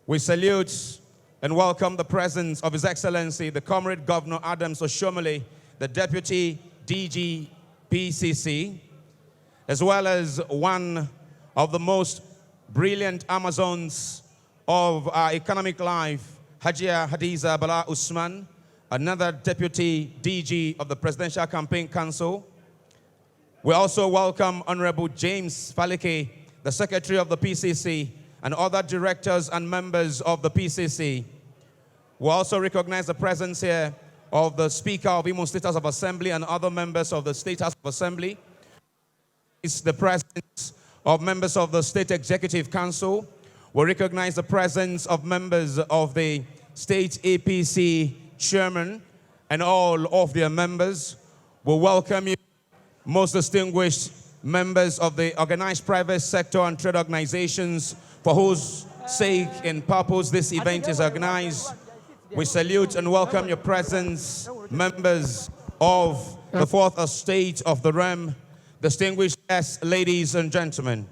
We salute and welcome the presence of His Excellency, the Comrade Governor Adams Oshomole, the Deputy DG PCC, as well as one of the most brilliant Amazons of our economic life, Hajia Hadiza Bala Usman, another Deputy DG of the Presidential Campaign Council. We also welcome Honorable James Falike, the Secretary of the PCC, and other directors and members of the PCC. We also recognize the presence here of the Speaker of Imo State House of Assembly and other members of the State House of Assembly. It's the presence of members of the State Executive Council. We recognize the presence of members of the State APC Chairman and all of their members. We welcome you, most distinguished members of the organized private sector and trade organizations for whose sake and purpose this event is organized. We salute and welcome your presence, members of the Fourth Estate of the realm, distinguished guests, ladies and gentlemen.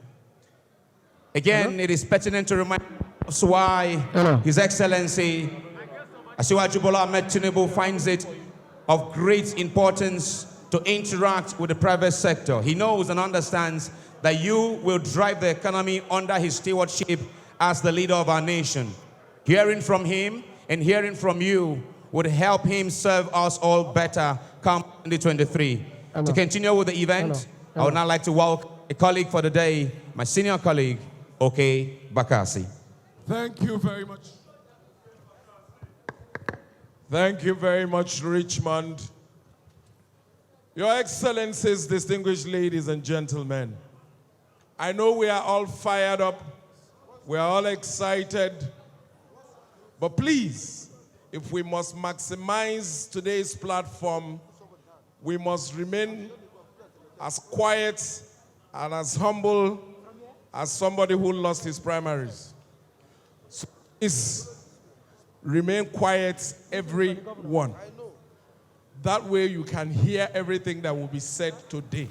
Again, it is pertinent to remind us why His Excellency Asiwaju Bola Ahmed TINUBU finds it of great importance to interact with the private sector. He knows and understands that you will drive the economy under his stewardship as the leader of our nation. Hearing from him and hearing from you would help him serve us all better come 2023. To continue with the event, I would now like to welcome a colleague for the day, my senior colleague, OK Bakasi. Thank you very much. Thank you very much, Richmond. Your Excellencies, distinguished ladies and gentlemen, I know we are all fired up, we are all excited, but please, if we must maximize today's platform, we must remain as quiet and as humble as somebody who lost his primaries. So please, remain quiet, everyone. That way you can hear everything that will be said today.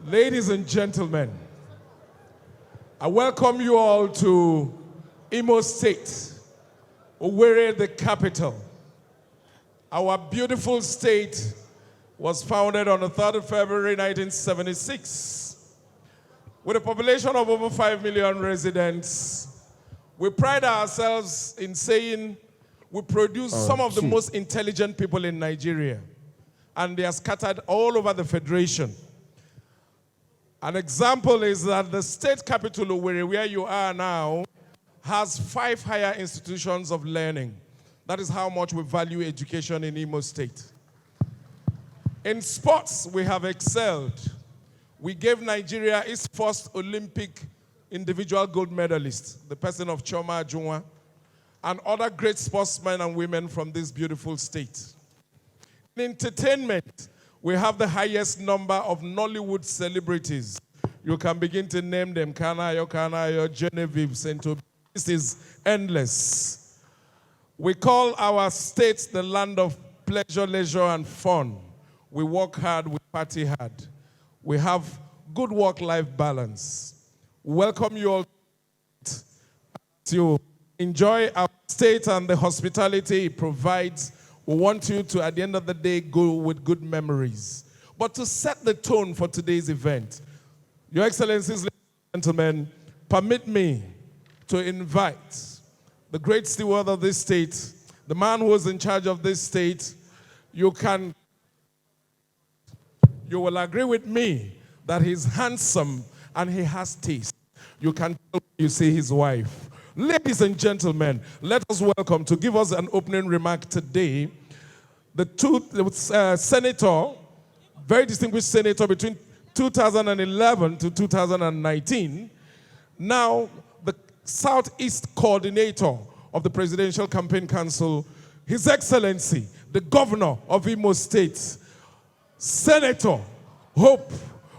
Ladies and gentlemen, I welcome you all to Imo State, Owerri, the capital. Our beautiful state was founded on the 3rd of February 1976. With a population of over 5 million residents, we pride ourselves in saying we produce some of the most intelligent people in Nigeria, and they are scattered all over the Federation. An example is that the state capital, Owerri, where you are now, has 5 higher institutions of learning. That is how much we value education in Imo State. In sports, we have excelled. We gave Nigeria its first Olympic individual gold medalist, the person of Choma Ajunwa, and other great sportsmen and women from this beautiful state. In entertainment, we have the highest number of Nollywood celebrities. You can begin to name them, Kanayo, Genevieve, Saint-Obi. This is endless. We call our state the land of pleasure, leisure, and fun. We work hard, we party hard. We have good work-life balance. Welcome you all to enjoy our state and the hospitality it provides. We want you to, at the end of the day, go with good memories. But to set the tone for today's event, Your Excellencies, ladies and gentlemen, permit me to invite the great steward of this state, the man who is in charge of this state. You will agree with me that he's handsome and he has taste. You can tell when you see his wife. Ladies and gentlemen, let us welcome, to give us an opening remark today, the senator, very distinguished senator between 2011 to 2019, now the Southeast coordinator of the Presidential Campaign Council, His Excellency, the Governor of Imo State, Senator Hope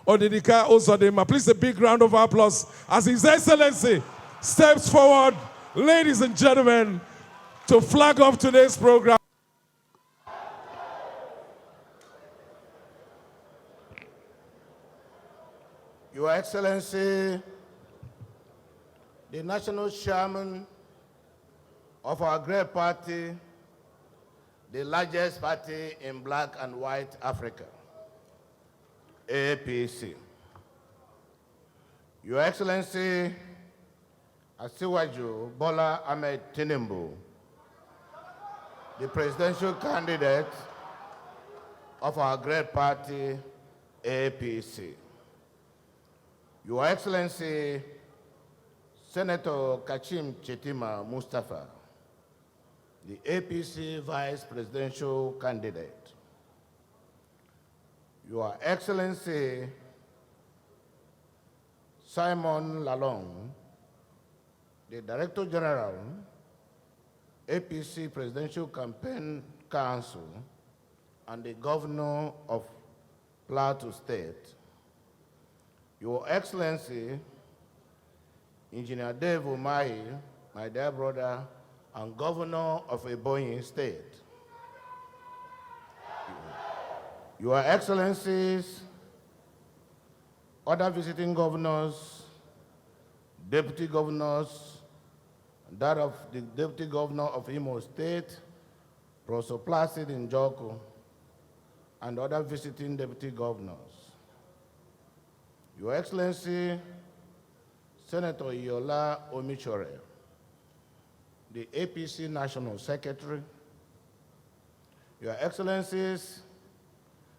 Odedika UZODIMMA. Please a big round of applause as His Excellency steps forward, ladies and gentlemen, to flag off today's program. Your Excellency, the national chairman of our great party, the largest party in black and white Africa, APC. Your Excellency, Asiwaju BOLA AHMED TINUBU, the presidential candidate of our great party, APC. Your Excellency, Senator Kachim Chetima Mustafa, the APC vice presidential candidate. Your Excellency, Simon Lalong, the Director General, APC Presidential Campaign Council, and the Governor of Plateau State. Your Excellency, Engineer Dave Umahi, my dear brother, and Governor of Ebonyi State. Your Excellencies, other visiting governors, deputy governors, that of the Deputy Governor of Imo State, Professor Placid Njoku, and other visiting deputy governors. Your Excellency, Senator Iola Omichore, the APC National Secretary. Your Excellencies,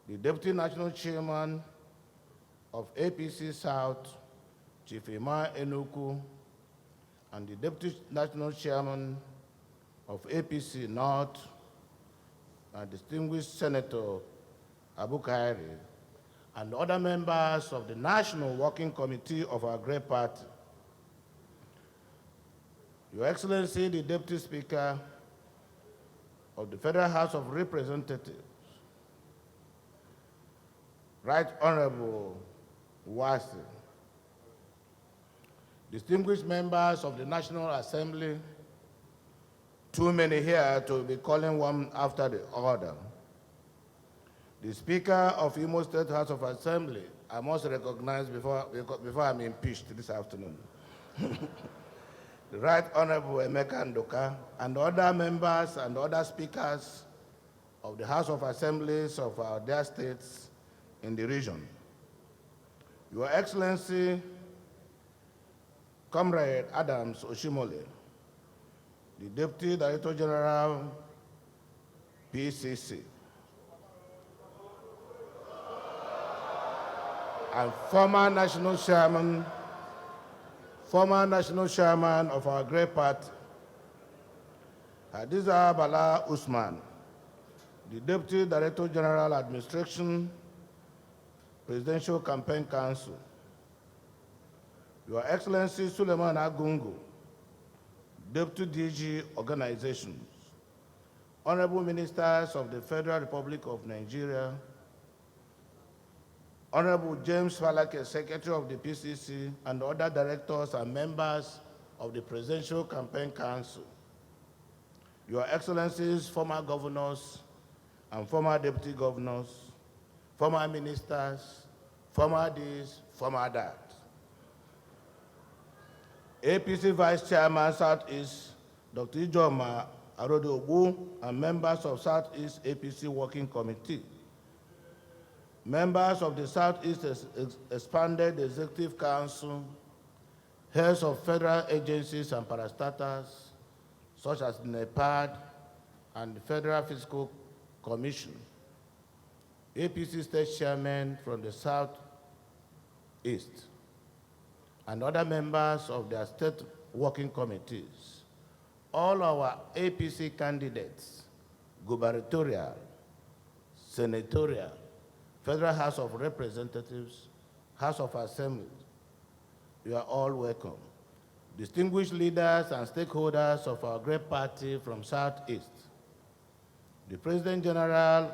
the Deputy National Chairman of APC South, Chief Emma Enuku, and the Deputy National Chairman of APC North, distinguished Senator Abu Kairi, and other members of the National Working Committee of our great party. Your Excellency, the Deputy Speaker of the Federal House of Representatives, Right Honorable Wasi, distinguished members of the National Assembly, too many here to be calling one after the other. The Speaker of Imo State House of Assembly, I must recognize before I'm impeached this afternoon. The Right Honorable Emeka Ndoka, and other members and other speakers of the House of Assemblies of our dear states in the region. Your Excellency, Comrade Adams Oshimole, the Deputy Director General, PCC, and former National Chairman of our great party, Hadiza Bala Usman, the Deputy Director General Administration, Presidential Campaign Council. Your Excellency Suleiman Agungu, Deputy DG Organizations, Honorable Ministers of the Federal Republic of Nigeria, Honorable James Falake, Secretary of the PCC, and other directors and members of the Presidential Campaign Council. Your Excellencies, former governors and former deputy governors, former ministers, former this, former that. APC Vice Chairman Southeast, Dr. Ijoma Arodobu, and members of Southeast APC Working Committee. Members of the Southeast Expanded Executive Council, heads of federal agencies and parastatals, such as NEPAD and the Federal Fiscal Commission, APC State Chairman from the Southeast, and other members of their state working committees. All our APC candidates, gubernatorial, senatorial, Federal House of Representatives, House of Assembly, you are all welcome. Distinguished leaders and stakeholders of our great party from Southeast, the President General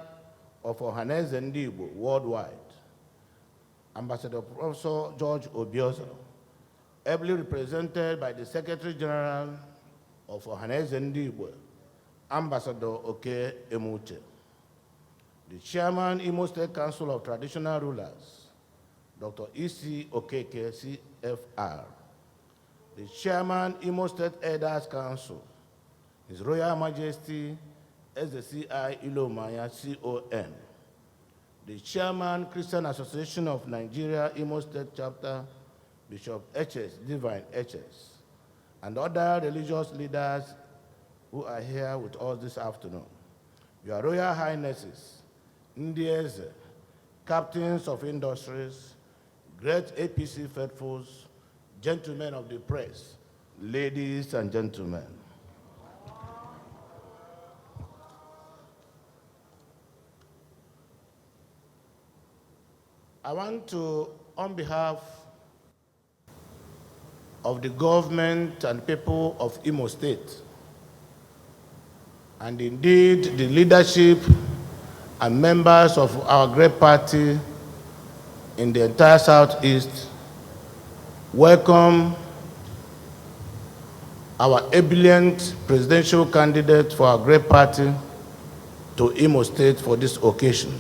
of Ohaneze Ndigbo worldwide, Ambassador Professor George Obiozo, ably represented by the Secretary General of Ohaneze Ndigbo, Ambassador Oke Emuche, the Chairman, Imo State Council of Traditional Rulers, Dr. E.C. Okeke, CFR, the Chairman, Imo State Elders Council, His Royal Majesty, SDCI Ilomaya, CON, the Chairman, Christian Association of Nigeria, Imo State Chapter, Bishop HS, Divine HS, and other religious leaders who are here with us this afternoon. Your Royal Highnesses, Indians, captains of industries, great APC faithfuls, gentlemen of the press, ladies and gentlemen. I want to, on behalf of the government and people of Imo State, and indeed the leadership and members of our great party in the entire Southeast, welcome our ebullient presidential candidate for our great party to Imo State for this occasion.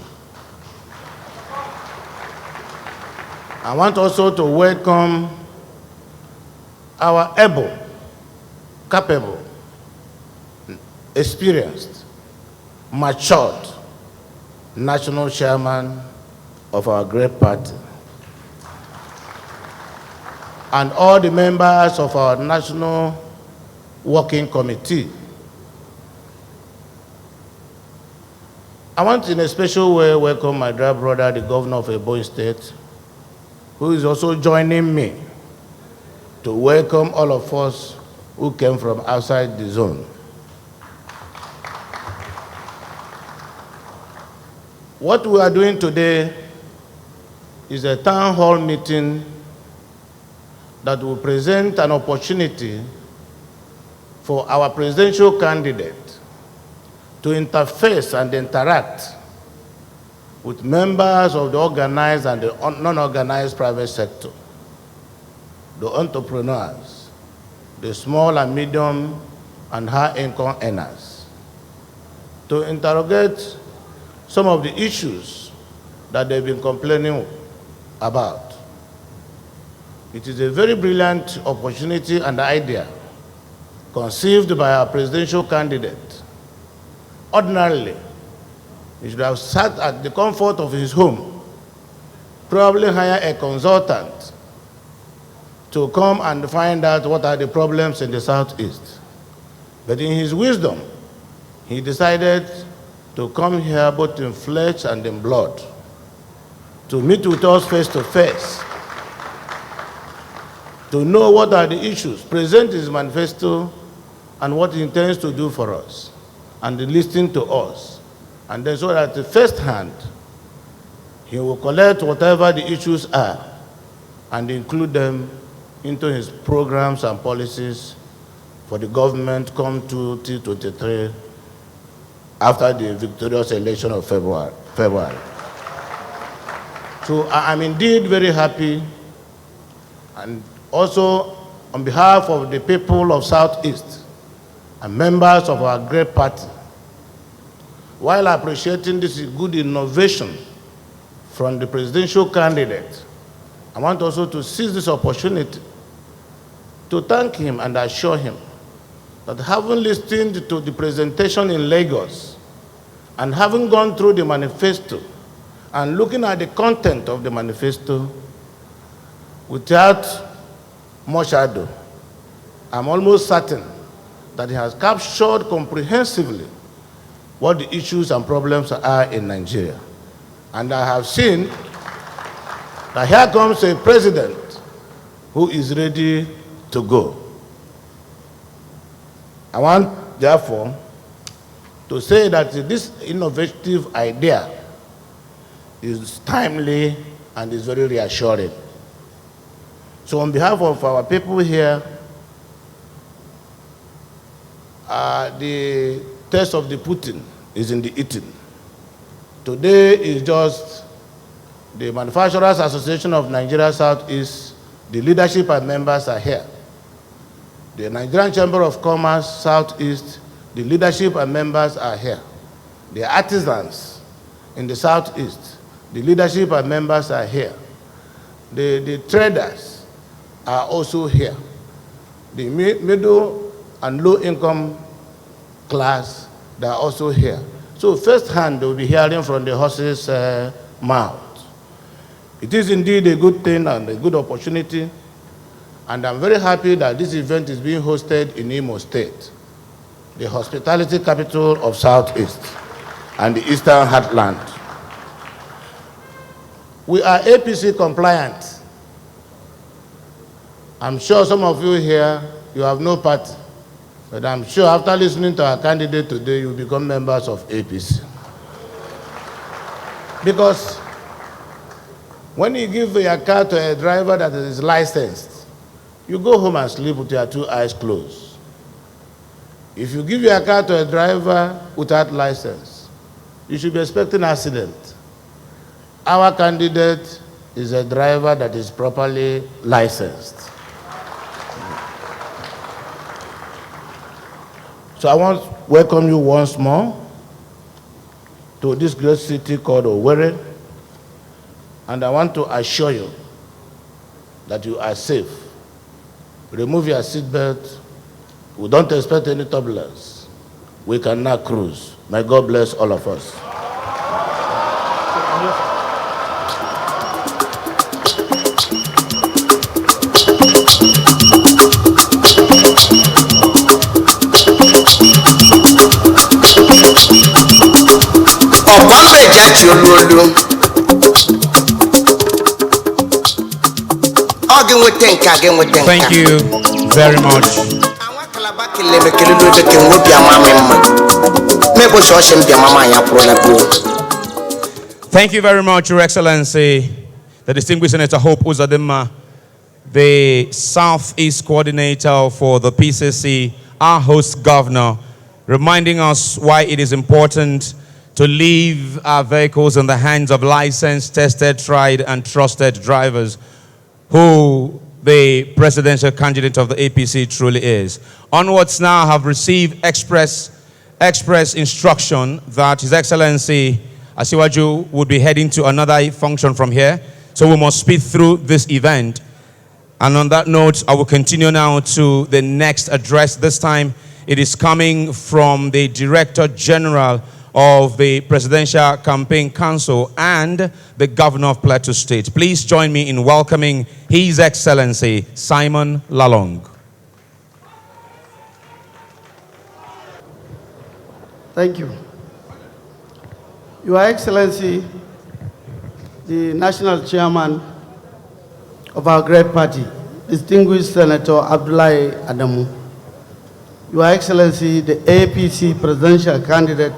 I want also to welcome our able, capable, experienced, matured national chairman of our great party, and all the members of our national working committee. I want in a special way welcome my dear brother, the governor of Ebonyi State, who is also joining me to welcome all of us who came from outside the zone. What we are doing today is a town hall meeting that will present an opportunity for our presidential candidate to interface and interact with members of the organized and the non-organized private sector, the entrepreneurs, the small and medium and high-income earners, to interrogate some of the issues that they've been complaining about. It is a very brilliant opportunity and idea conceived by our presidential candidate. Ordinarily, he should have sat at the comfort of his home, probably hire a consultant to come and find out what are the problems in the Southeast. But in his wisdom, he decided to come here both in flesh and in blood, to meet with us face to face, to know what are the issues, present his manifesto and what he intends to do for us, and listen to us. And then so at the first hand, he will collect whatever the issues are and include them into his programs and policies for the government come 2023 after the victorious election of February. So I'm indeed very happy, and also on behalf of the people of Southeast and members of our great party, while appreciating this good innovation from the presidential candidate, I want also to seize this opportunity to thank him and assure him that having listened to the presentation in Lagos and having gone through the manifesto and looking at the content of the manifesto without much ado, I'm almost certain that he has captured comprehensively what the issues and problems are in Nigeria. And I have seen that here comes a president who is ready to go. I want, therefore, to say that this innovative idea is timely and is very reassuring. So on behalf of our people here, the taste of the Putin is in the eating. Today is just the Manufacturers Association of Nigeria Southeast, the leadership and members are here. The Nigerian Chamber of Commerce Southeast, the leadership and members are here. The artisans in the Southeast, the leadership and members are here. The traders are also here. the middle and low income class that are also here. So firsthand, they will be hearing from the horse's mouth. It is indeed a good thing and a good opportunity, and I'm very happy that this event is being hosted in Imo State, the hospitality capital of Southeast and the Eastern Heartland. We are APC compliant. I'm sure some of you here, you have no party, but I'm sure after listening to our candidate today, you become members of APC. Because when you give your car to a driver that is licensed, you go home and sleep with your two eyes closed. If you give your car to a driver without license, you should be expecting an accident. Our candidate is a driver that is properly licensed. So I want to welcome you once more to this great city called Owerri, and I want to assure you that you are safe. Remove your seatbelt. We don't expect any turbulence. We can now cruise. May God bless all of us. Thank you very much. Thank you very much, Your Excellency, the distinguished Senator Hope UZODIMMA, the Southeast Coordinator for the PCC, our host governor, reminding us why it is important to leave our vehicles in the hands of licensed, tested, tried, and trusted drivers who the presidential candidate of the APC truly is. Onwards now have received express instruction that His Excellency Asiwaju would be heading to another function from here. So we must speed through this event. And on that note, I will continue now to the next address. This time it is coming from the Director General of the Presidential Campaign Council and the Governor of Plateau State. Please join me in welcoming His Excellency Simon Lalong. Thank you. Your Excellency, the National Chairman of our great party, distinguished Senator Abdullahi Adamu, Your Excellency, the APC presidential candidate,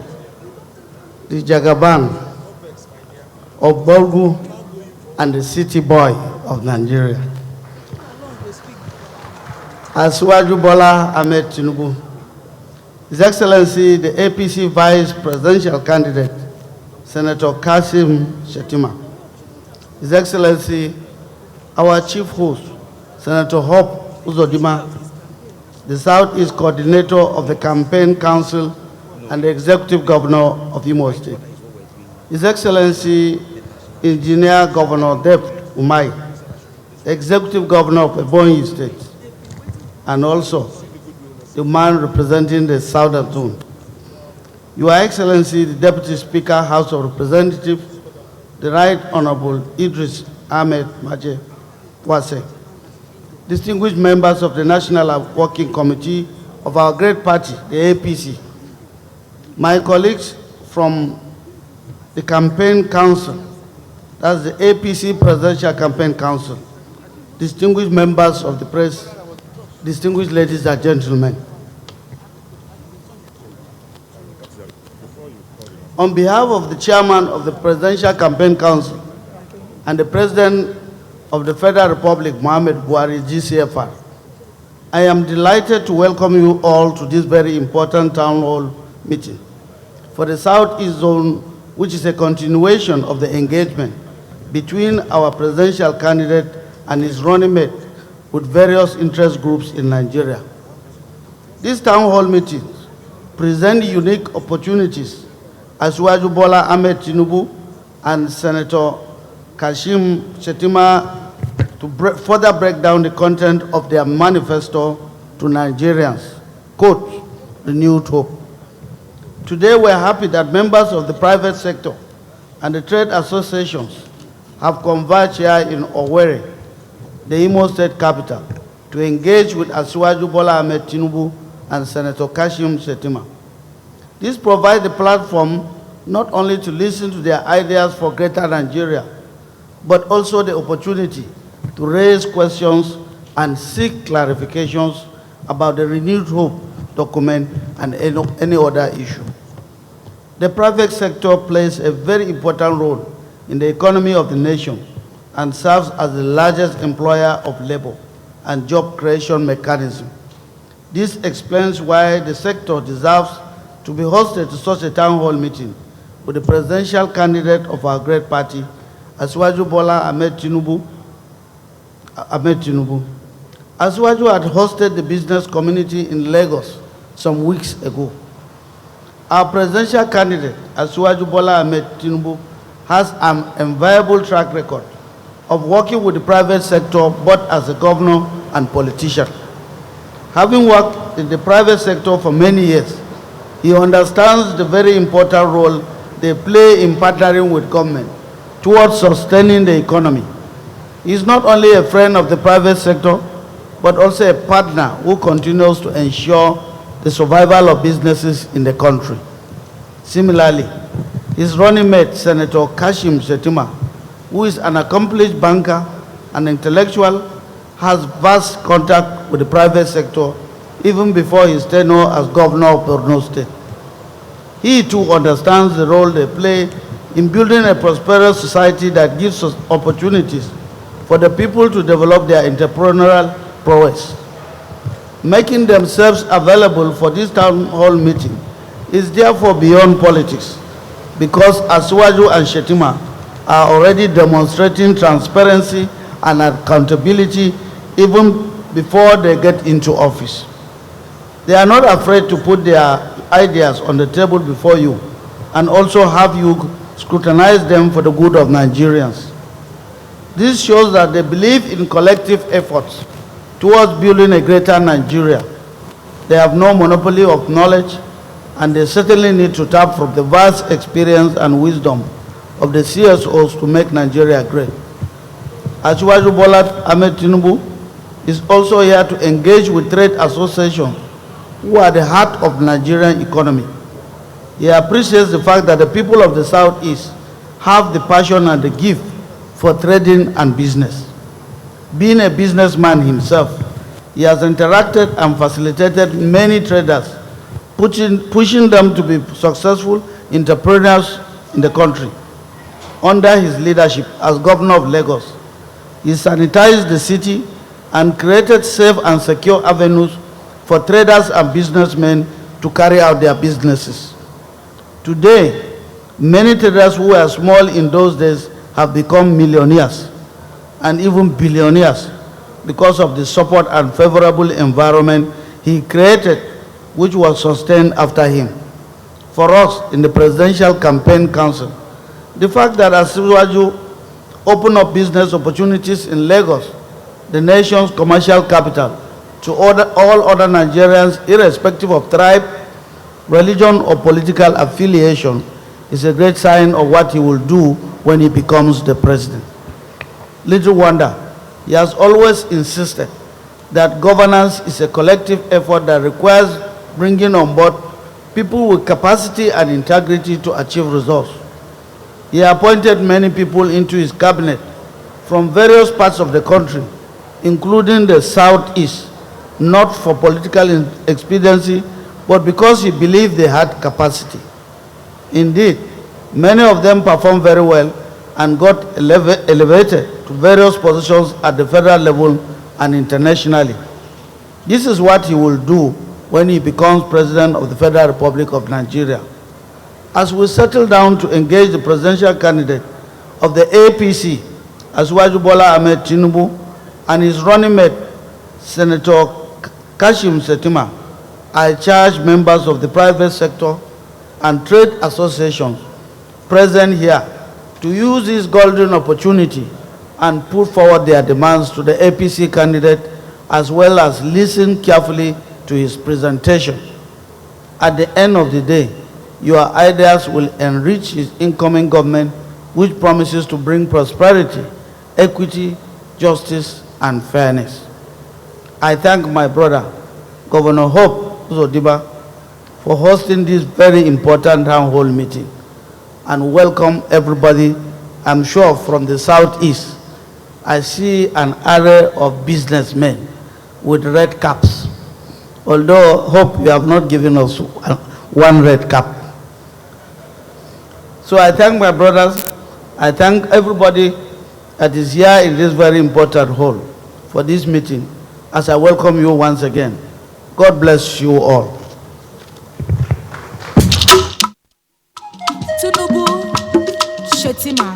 the Jagaban of Borgu and the city boy of Nigeria, Asiwaju Bola Ahmed TINUBU, His Excellency, the APC vice presidential candidate, Senator Kasim Shettima, His Excellency, our chief host, Senator Hope UZODIMMA, the Southeast coordinator of the campaign council and the executive governor of Imo State, His Excellency, Engineer Governor Deb Umai, executive governor of Ebonyi State, and also the man representing the Southern Zone, Your Excellency, the Deputy Speaker, House of Representatives, the Right Honorable Idris Ahmed Maje Wase, distinguished members of the National Working Committee of our great party, the APC, my colleagues from the Campaign Council, that's the APC Presidential Campaign Council, distinguished members of the press, distinguished ladies and gentlemen. On behalf of the Chairman of the Presidential Campaign Council and the President of the Federal Republic, Muhammad Buhari, GCFR, I am delighted to welcome you all to this very important town hall meeting for the Southeast Zone, which is a continuation of the engagement between our presidential candidate and his running mate with various interest groups in Nigeria. These town hall meetings present unique opportunities as Asiwaju Bola Ahmed TINUBU and Senator Kasim Shettima to further break down the content of their manifesto to Nigerians, quote, renewed hope. Today, we're happy that members of the private sector and the trade associations have converged here in Owerri, the Imo State capital, to engage with Asiwaju Bola Ahmed Tinubu and Senator Kashim Shettima. This provides the platform not only to listen to their ideas for greater Nigeria, but also the opportunity to raise questions and seek clarifications about the renewed hope document and any other issue. The private sector plays a very important role in the economy of the nation and serves as the largest employer of labor and job creation mechanism. This explains why the sector deserves to be hosted to such a town hall meeting with the presidential candidate of our great party, Asiwaju Bola Ahmed Tinubu. Asiwaju had hosted the business community in Lagos some weeks ago. Our presidential candidate, Asiwaju Bola Ahmed Tinubu, has an enviable track record of working with the private sector both as a governor and politician. Having worked in the private sector for many years, he understands the very important role they play in partnering with government towards sustaining the economy. He is not only a friend of the private sector, but also a partner who continues to ensure the survival of businesses in the country. Similarly, his running mate, Senator Kashim Shettima, who is an accomplished banker and intellectual, has vast contact with the private sector even before his tenure as governor of Borno State. He too understands the role they play in building a prosperous society that gives us opportunities for the people to develop their entrepreneurial prowess. Making themselves available for this town hall meeting is therefore beyond politics, because Asiwaju and Shettima are already demonstrating transparency and accountability even before they get into office. They are not afraid to put their ideas on the table before you and also have you scrutinize them for the good of Nigerians. This shows that they believe in collective efforts towards building a greater Nigeria. They have no monopoly of knowledge, and they certainly need to tap from the vast experience and wisdom of the CSOs to make Nigeria great. Asiwaju Bola Ahmed Tinubu is also here to engage with trade associations who are the heart of the Nigerian economy. He appreciates the fact that the people of the Southeast have the passion and the gift for trading and business. Being a businessman himself, he has interacted and facilitated many traders, pushing them to be successful entrepreneurs in the country. Under his leadership as governor of Lagos, he sanitized the city and created safe and secure avenues for traders and businessmen to carry out their businesses. Today, many traders who were small in those days have become millionaires and even billionaires because of the support and favorable environment he created, which was sustained after him. For us in the Presidential Campaign Council, the fact that Asiwaju opened up business opportunities in Lagos, the nation's commercial capital, to all other Nigerians, irrespective of tribe, religion, or political affiliation, is a great sign of what he will do when he becomes the president. Little wonder, he has always insisted that governance is a collective effort that requires bringing on board people with capacity and integrity to achieve results. He appointed many people into his cabinet from various parts of the country, including the Southeast, not for political expediency, but because he believed they had capacity. Indeed, many of them performed very well and got elevated to various positions at the federal level and internationally. This is what he will do when he becomes President of the Federal Republic of Nigeria. As we settle down to engage the presidential candidate of the APC, Asiwaju Bola Ahmed Tinubu, and his running mate, Senator Kashim Shettima, I charge members of the private sector and trade associations present here to use this golden opportunity and put forward their demands to the APC candidate as well as listen carefully to his presentation. At the end of the day, your ideas will enrich his incoming government, which promises to bring prosperity, equity, justice, and fairness. I thank my brother, Governor Hope UZODIMMA, for hosting this very important town hall meeting, and welcome everybody, I'm sure from the southeast. I see an array of businessmen with red caps, although Hope you have not given us one red cap. So I thank my brothers, I thank everybody that is here in this very important hall for this meeting, as I welcome you once again. God bless you all. TINUBU, Shetima,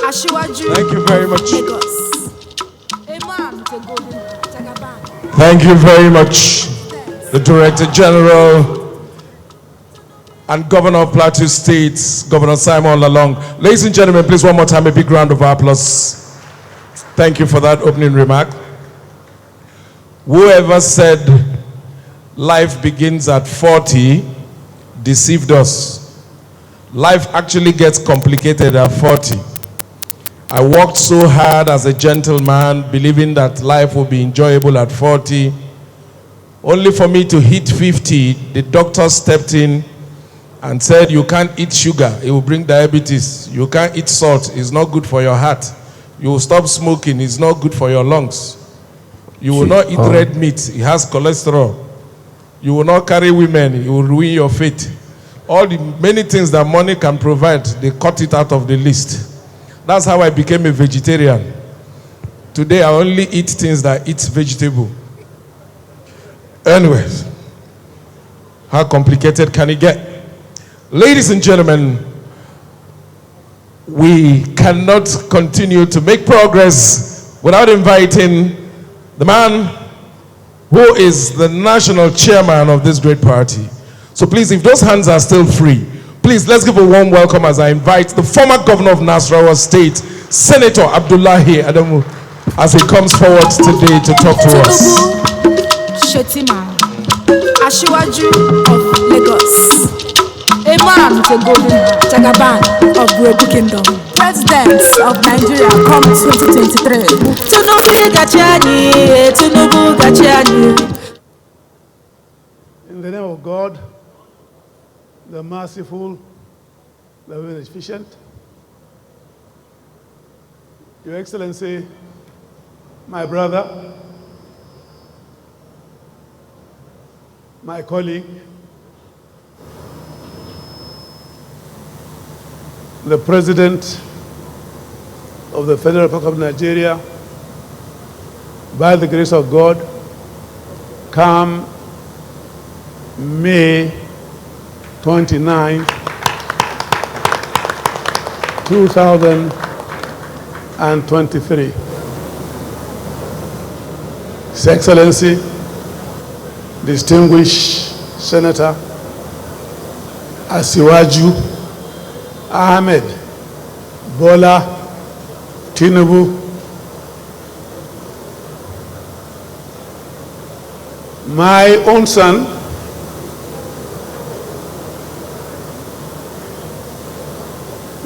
Ashiwaju. Thank you very much. Lagos. Thank you very much, the Director General and Governor of Plateau State, Governor Simon Lalong. Ladies and gentlemen, please one more time, a big round of applause. Thank you for that opening remark. Whoever said life begins at 40 deceived us. Life actually gets complicated at 40. I worked so hard as a gentleman, believing that life will be enjoyable at 40. Only for me to hit 50, the doctor stepped in and said, you can't eat sugar, it will bring diabetes. You can't eat salt, it's not good for your heart. You will stop smoking, it's not good for your lungs. You will not eat red meat, it has cholesterol. You will not carry women, it will ruin your faith. All the many things that money can provide, they cut it out of the list. That's how I became a vegetarian. Today I only eat things that eat vegetable. Anyways, how complicated can it get? Ladies and gentlemen, we cannot continue to make progress without inviting the man who is the national chairman of this great party. So please, if those hands are still free, please let's give a warm welcome as I invite the former governor of Nasarawa State, Senator Abdullahi Adamu, as he comes forward today to talk to us. Shetima, Ashiwaju of Lagos. Imam Tegolin Jagaban of Brebu Kingdom. Presidents of Nigeria come 2023. TINUBU Gachiani, TINUBU Gachiani. In the name of God, the merciful, the beneficent, Your Excellency, my brother, my colleague, the President of the Federal Republic of Nigeria, by the grace of God, come May 29, 2023. His Excellency, distinguished Senator Asiwaju AHMED BOLA TINUBU, my own son,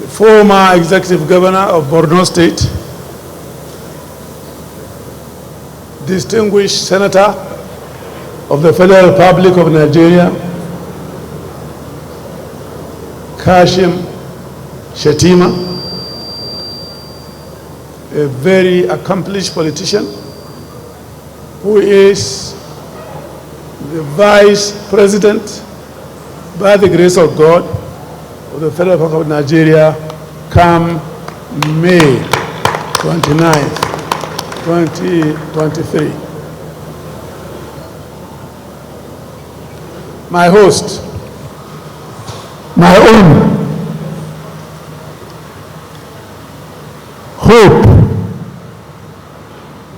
the former executive governor of Borno State, distinguished senator of the Federal Republic of Nigeria, Kashim Shetima, a very accomplished politician who is the Vice President, by the grace of God, of the Federal Republic of Nigeria, come May 29th, 2023. My host, my own hope,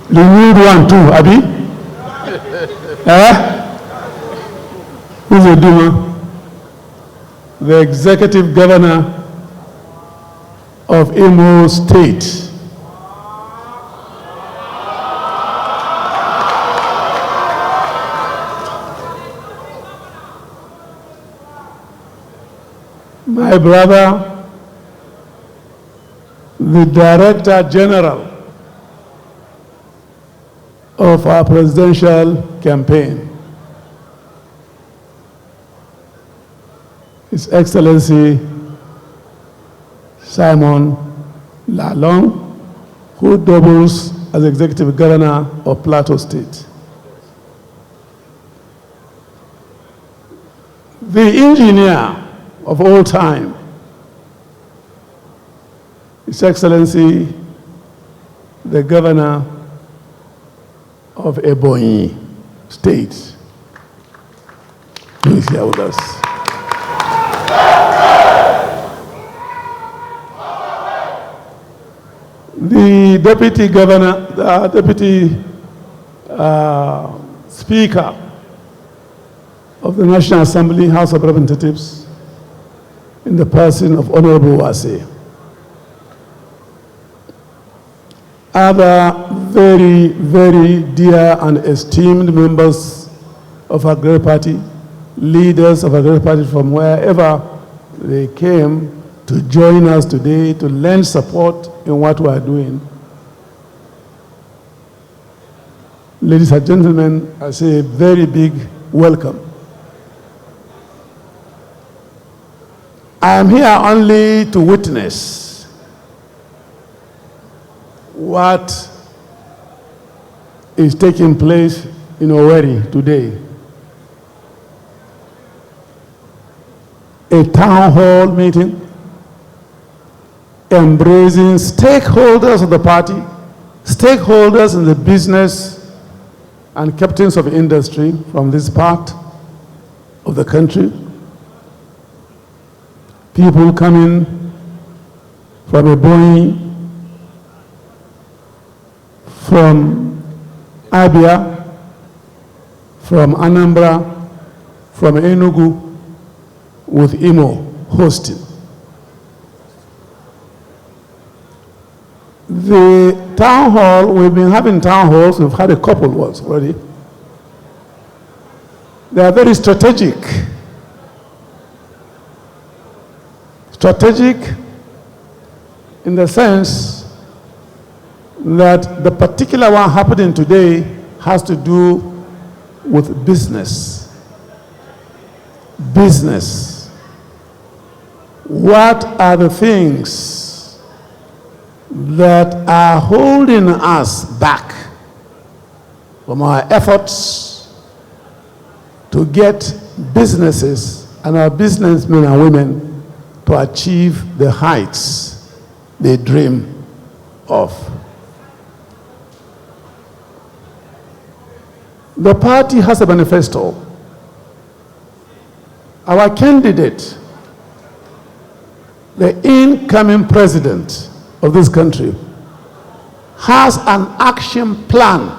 the new one too, Abi? UZODIMMA, the executive governor of Imo State. my brother, the Director General of our presidential campaign, His Excellency Simon Lalong, who doubles as Executive Governor of Plateau State. The engineer of all time, His Excellency, the Governor of Ebonyi State, who is here with us. The Deputy Governor, the Deputy Speaker of the National Assembly, House of Representatives, in the person of Honorable Wase. Other very, very dear and esteemed members of our great party, leaders of our great party from wherever they came to join us today, to lend support in what we are doing. Ladies and gentlemen, I say a very big welcome. I am here only to witness what is taking place in Owerri today. A town hall meeting embracing stakeholders of the party, stakeholders in the business and captains of industry from this part of the country. People coming from Ebonyi, from Abia, from Anambra, from Enugu, with Imo hosting. The town hall, we've been having town halls, we've had a couple ones already. They are very strategic. Strategic in the sense that the particular one happening today has to do with business. Business. What are the things that are holding us back from our efforts to get businesses and our businessmen and women to achieve the heights they dream of? The party has a manifesto. Our candidate, the incoming president of this country, has an action plan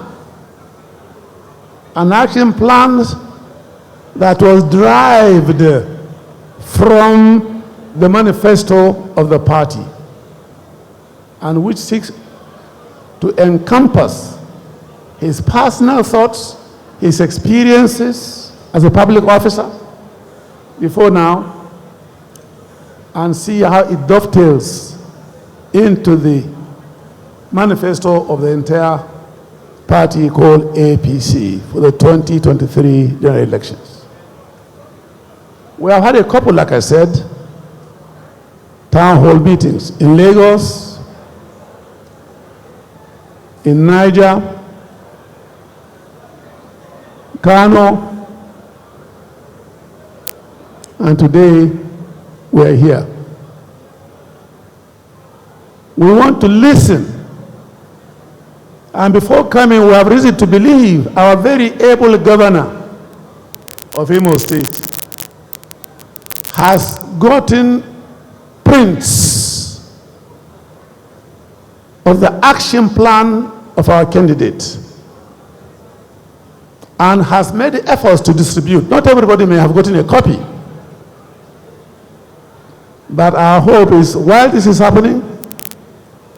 that was derived from the manifesto of the party, and which seeks to encompass his personal thoughts, his experiences as a public officer before now, and see how it dovetails into the manifesto of the entire party called APC for the 2023 general elections. We have had a couple, like I said, town hall meetings in Lagos, in Niger, Kano, and today we're here. We want to listen. And before coming, we have reason to believe our very able governor of Imo State has gotten prints of the action plan of our candidate and has made efforts to distribute. Not everybody may have gotten a copy. But our hope is, while this is happening,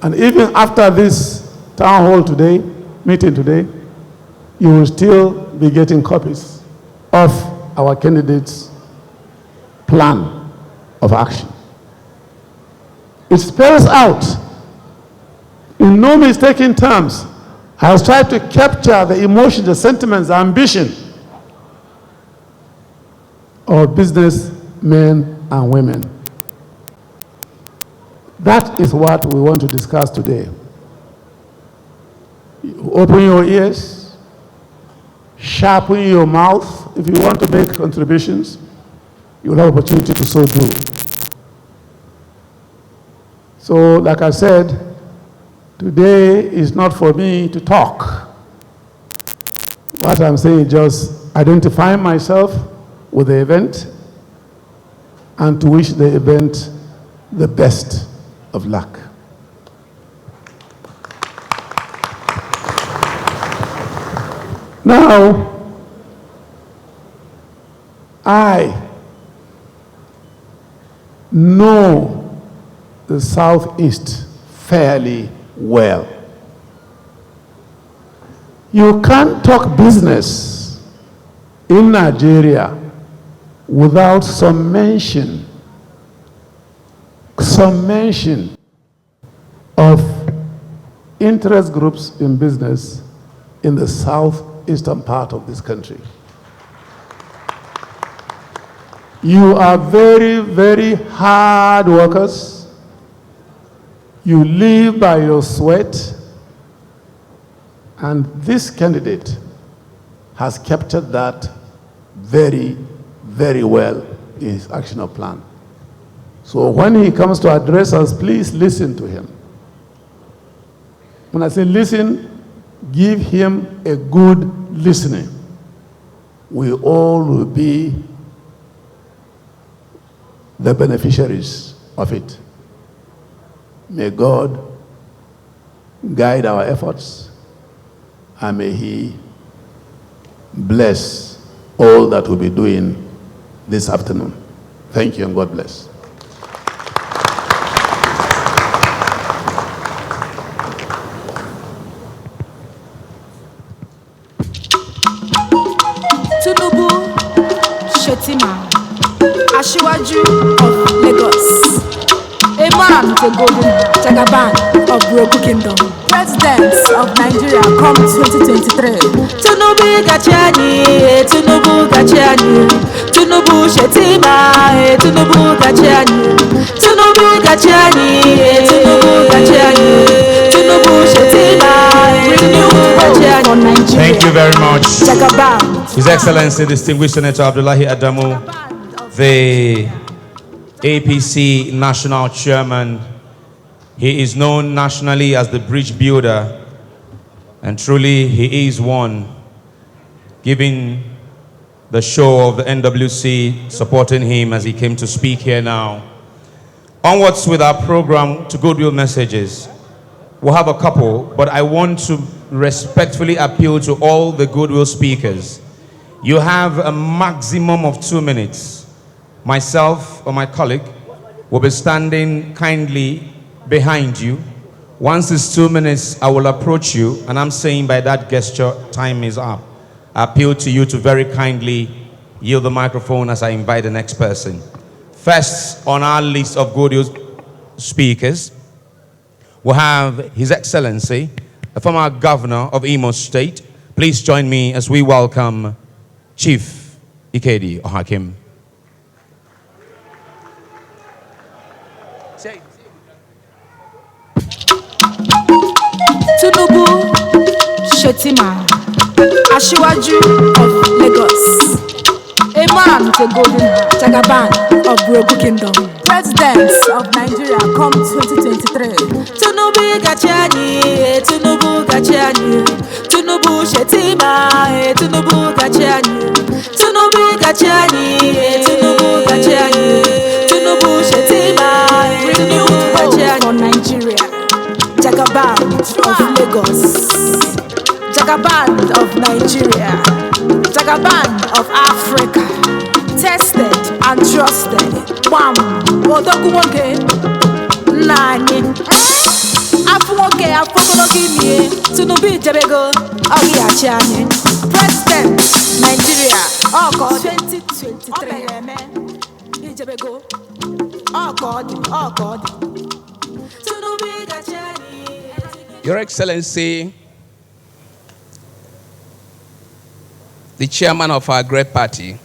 and even after this town hall today, meeting today, you will still be getting copies of our candidate's plan of action. It spells out, in no mistaken terms, has tried to capture the emotions, the sentiments, the ambition of businessmen and women. That is what we want to discuss today. You open your ears, sharpen your mouth. If you want to make contributions, you'll have opportunity to so do. So, like I said, today is not for me to talk. What I'm saying is just identifying myself with the event and to wish the event the best of luck. Now, I know the Southeast fairly well. You can't talk business in Nigeria without some mention of interest groups in business in the southeastern part of this country. You are very, very hard workers. You live by your sweat. And this candidate has captured that very, very well in his actional plan. So when he comes to address us, please listen to him. When I say listen, give him a good listening. We all will be the beneficiaries of it. May God guide our efforts, and may He bless all that we'll be doing this afternoon. Thank you, and God bless. TINUBU Shetima, Ashiwaju of Lagos, a man with a golden heart, Jagaban of Broken Kingdom, President of Nigeria come 2023. TINUBU Gachani, TINUBU Gachani, TINUBU Shetima, TINUBU Gachani, TINUBU Gachani, TINUBU Gachani, TINUBU Shetima, renewed Gachani for Nigeria. Thank you very much. Jagaban. His Excellency, Distinguished Senator Abdullahi Adamu, the APC National Chairman. He is known nationally as the bridge builder, and truly he is one, giving the show of the NWC, supporting him as he came to speak here now. Onwards with our program to goodwill messages. We'll have a couple, but I want to respectfully appeal to all the goodwill speakers. You have a maximum of 2 minutes. Myself or my colleague will be standing kindly behind you. Once it's 2 minutes, I will approach you, and I'm saying by that gesture, time is up. I appeal to you to very kindly yield the microphone as I invite the next person. First on our list of goodwill speakers, we'll have His Excellency, the former Governor of Imo State. Please join me as we welcome Chief Ikedi Ohakim. TINUBU Shetima, Ashiwaju of Lagos, a man with a golden heart, Jagaban of Broken Kingdom, President of Nigeria come 2023. TINUBU Gachani, TINUBU Gachani, TINUBU Shetima, TINUBU Gachani, TINUBU Gachani, TINUBU Gachani, TINUBU Shetima, renewed Gachani for Nigeria. Jagaban of Lagos, Jagaban of Nigeria, Jagaban of Africa, tested and trusted. Wham, Odokuwoke, Nani, Afuwoke, Afokoloki, TINUBU Jebego, Ogi Achani, President, Nigeria, Oko 2023. Jebego. Your Excellency, the chairman of our great party,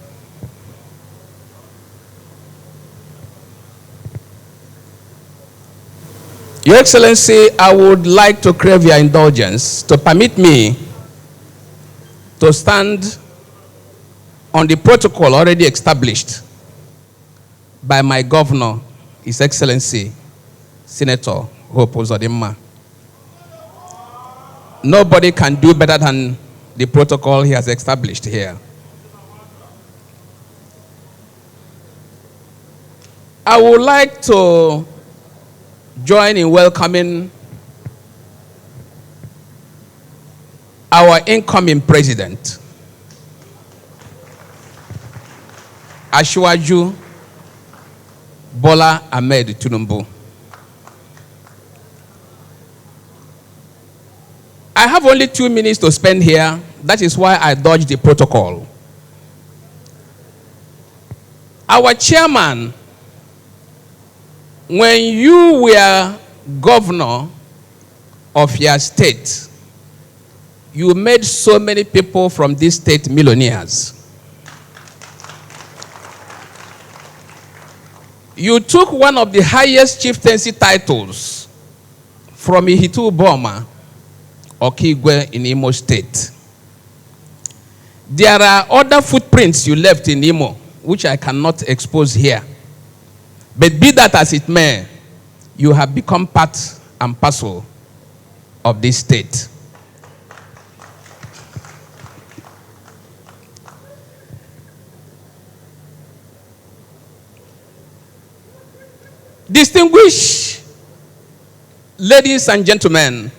Your Excellency, I would like to crave your indulgence to permit me to stand on the protocol already established by my governor, His Excellency, Senator UZODIMMA. Nobody can do better than the protocol he has established here. I would like to join in welcoming our incoming president, Asiwaju BOLA AHMED TINUBU. I have only 2 minutes to spend here. That is why I dodged the protocol. Our chairman, when you were governor of your state, you made so many people from this state millionaires. You took one of the highest chieftaincy titles from Ihitu Boma, Okigwe in Imo State. There are other footprints you left in Imo, which I cannot expose here. But be that as it may, you have become part and parcel of this state. Distinguished ladies and gentlemen,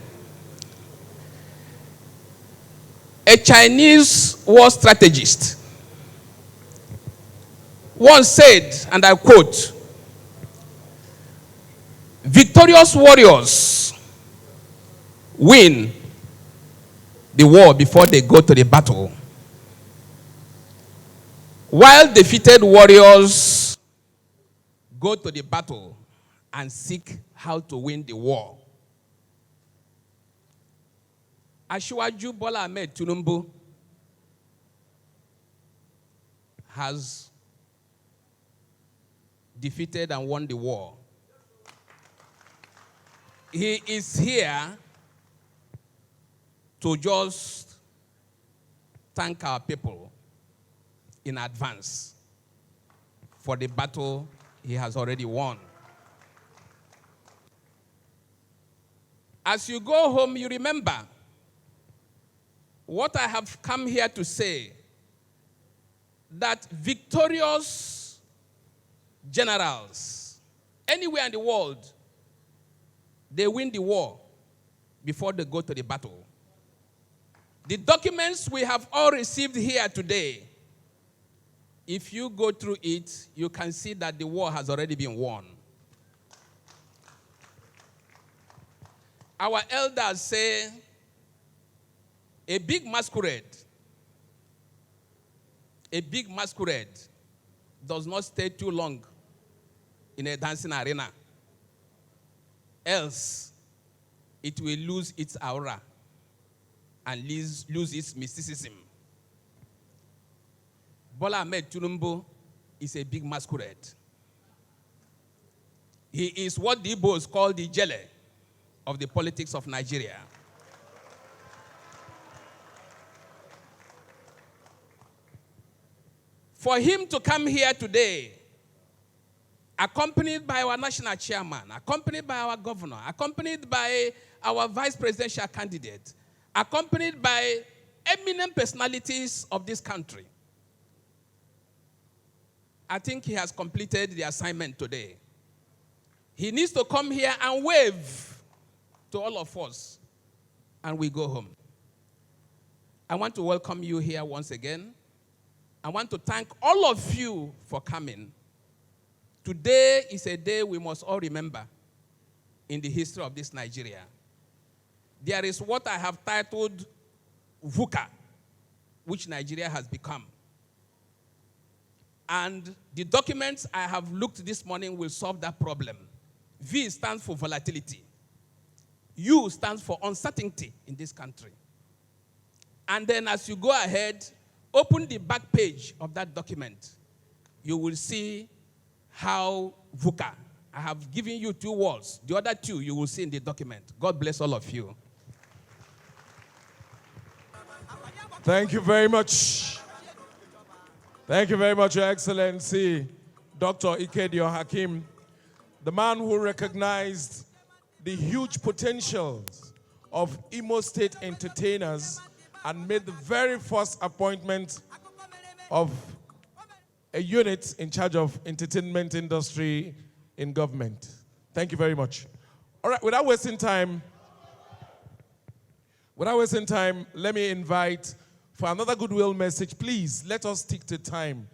a Chinese war strategist once said, and I quote, "Victorious warriors win the war before they go to the battle, while defeated warriors go to the battle and seek how to win the war." Asiwaju BOLA AHMED TINUBU has defeated and won the war. He is here to just thank our people in advance for the battle he has already won. As you go home, you remember what I have come here to say, that victorious generals anywhere in the world, they win the war before they go to the battle. The documents we have all received here today, if you go through it, you can see that the war has already been won. Our elders say, a big masquerade does not stay too long in a dancing arena. Else, it will lose its aura and lose its mysticism. BOLA AHMED TINUBU is a big masquerade. He is what the Igbos call the jele of the politics of Nigeria. For him to come here today, accompanied by our national chairman, accompanied by our governor, accompanied by our vice presidential candidate, accompanied by eminent personalities of this country, I think he has completed the assignment today. He needs to come here and wave to all of us, and we go home. I want to welcome you here once again. I want to thank all of you for coming. Today is a day we must all remember in the history of this Nigeria. There is what I have titled VUCA, which Nigeria has become. And the documents I have looked this morning will solve that problem. V stands for volatility. U stands for uncertainty in this country. And then as you go ahead, open the back page of that document. You will see how VUCA. I have given you 2 words. The other 2 you will see in the document. God bless all of you. Thank you very much. Thank you very much, Your Excellency, Dr. Ikedio Hakim, the man who recognized the huge potentials of Imo State entertainers and made the very first appointment of a unit in charge of entertainment industry in government. Thank you very much. All right, without wasting time, let me invite for another goodwill message. Please, let us stick to time.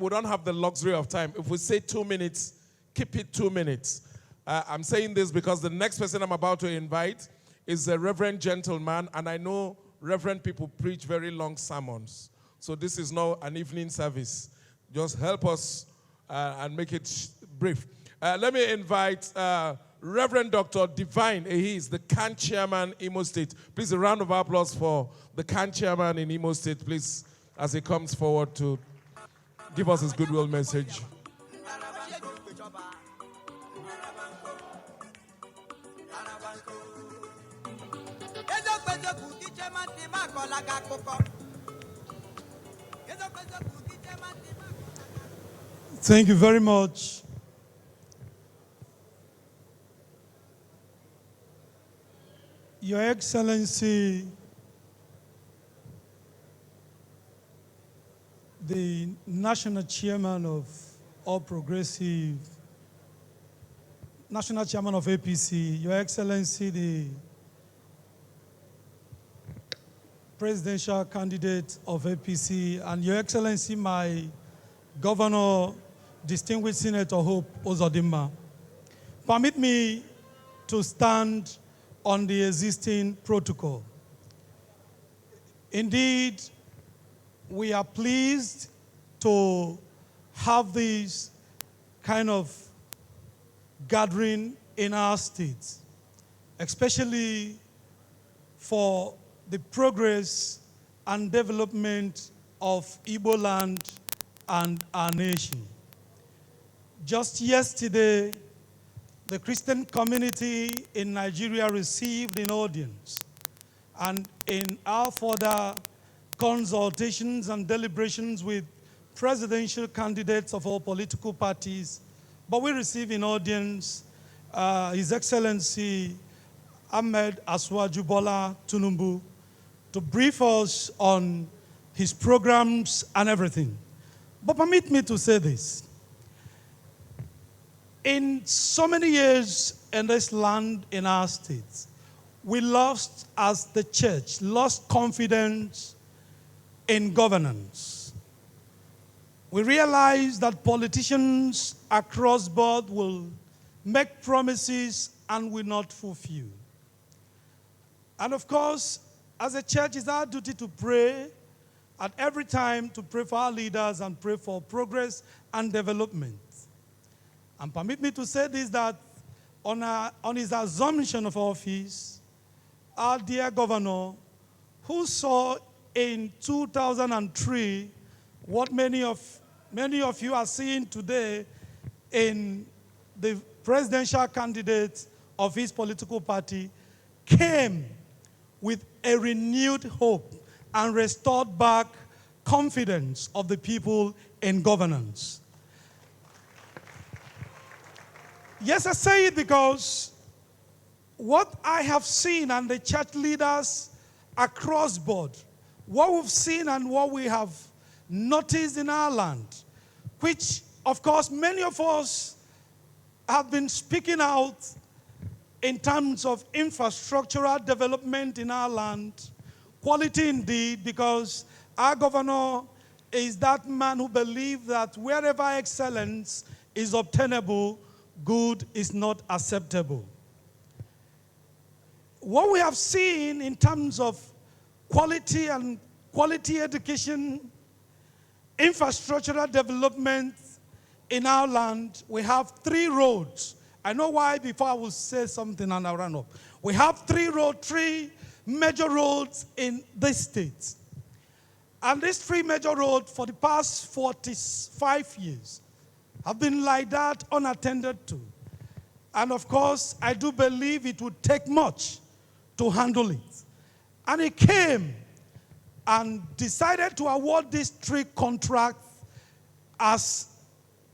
We don't have the luxury of time. If we say 2 minutes, keep it 2 minutes. I'm saying this because the next person I'm about to invite is a reverend gentleman, and I know reverend people preach very long sermons. So this is not an evening service. Just help us and make it brief. Let me invite Reverend Dr. Divine. He is the CAN chairman, Imo State. Please, a round of applause for the CAN chairman in Imo State, please, as he comes forward to give us his goodwill message. Thank you very much. Your Excellency, the National Chairman of All Progressive, National Chairman of APC, Your Excellency, the Presidential Candidate of APC, and Your Excellency, my Governor, Distinguished Senator Hope UZODIMMA. Permit me to stand on the existing protocol. Indeed, we are pleased to have this kind of gathering in our state, especially for the progress and development of Igbo land and our nation. Just yesterday, the Christian community in Nigeria received an audience, and in our further consultations and deliberations with presidential candidates of all political parties, but we received an audience His Excellency AHMED Bola TINUBU to brief us on his programs and everything. But permit me to say this. In so many years in this land, in our states, we lost, as the church, lost confidence in governance. We realized that politicians across board will make promises and will not fulfill. And of course, as a church, it's our duty to pray at every time, to pray for our leaders and pray for progress and development. And permit me to say this, that on his assumption of office, our dear governor, who saw in 2003 what many of you are seeing today in the presidential candidate of his political party, came with a renewed hope and restored back confidence of the people in governance. Yes, I say it because what I have seen, and the church leaders across board, what we've seen and what we have noticed in our land, which of course many of us have been speaking out in terms of infrastructural development in our land, quality indeed, because our governor is that man who believes that wherever excellence is obtainable, good is not acceptable. What we have seen in terms of quality and quality education infrastructural development in our land. We have 3 roads. I know why before I will say something and I'll run up. We have 3 major roads in this state. And these 3 major roads for the past 45 years have been like that, unattended to. And of course, I do believe it would take much to handle it. And he came and decided to award these 3 contracts as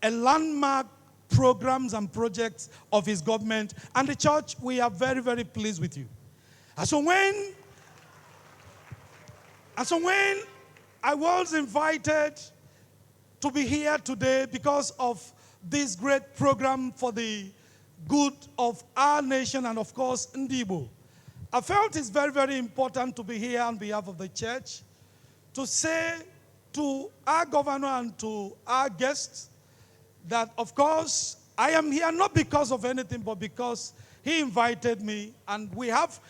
a landmark programs and projects of his government. And the church, we are very, very pleased with you. And so when I was invited to be here today because of this great program for the good of our nation and, of course, Ndibo, I felt it's very, very important to be here on behalf of the church to say to our governor and to our guests that, of course, I am here not because of anything, but because he invited me, and we have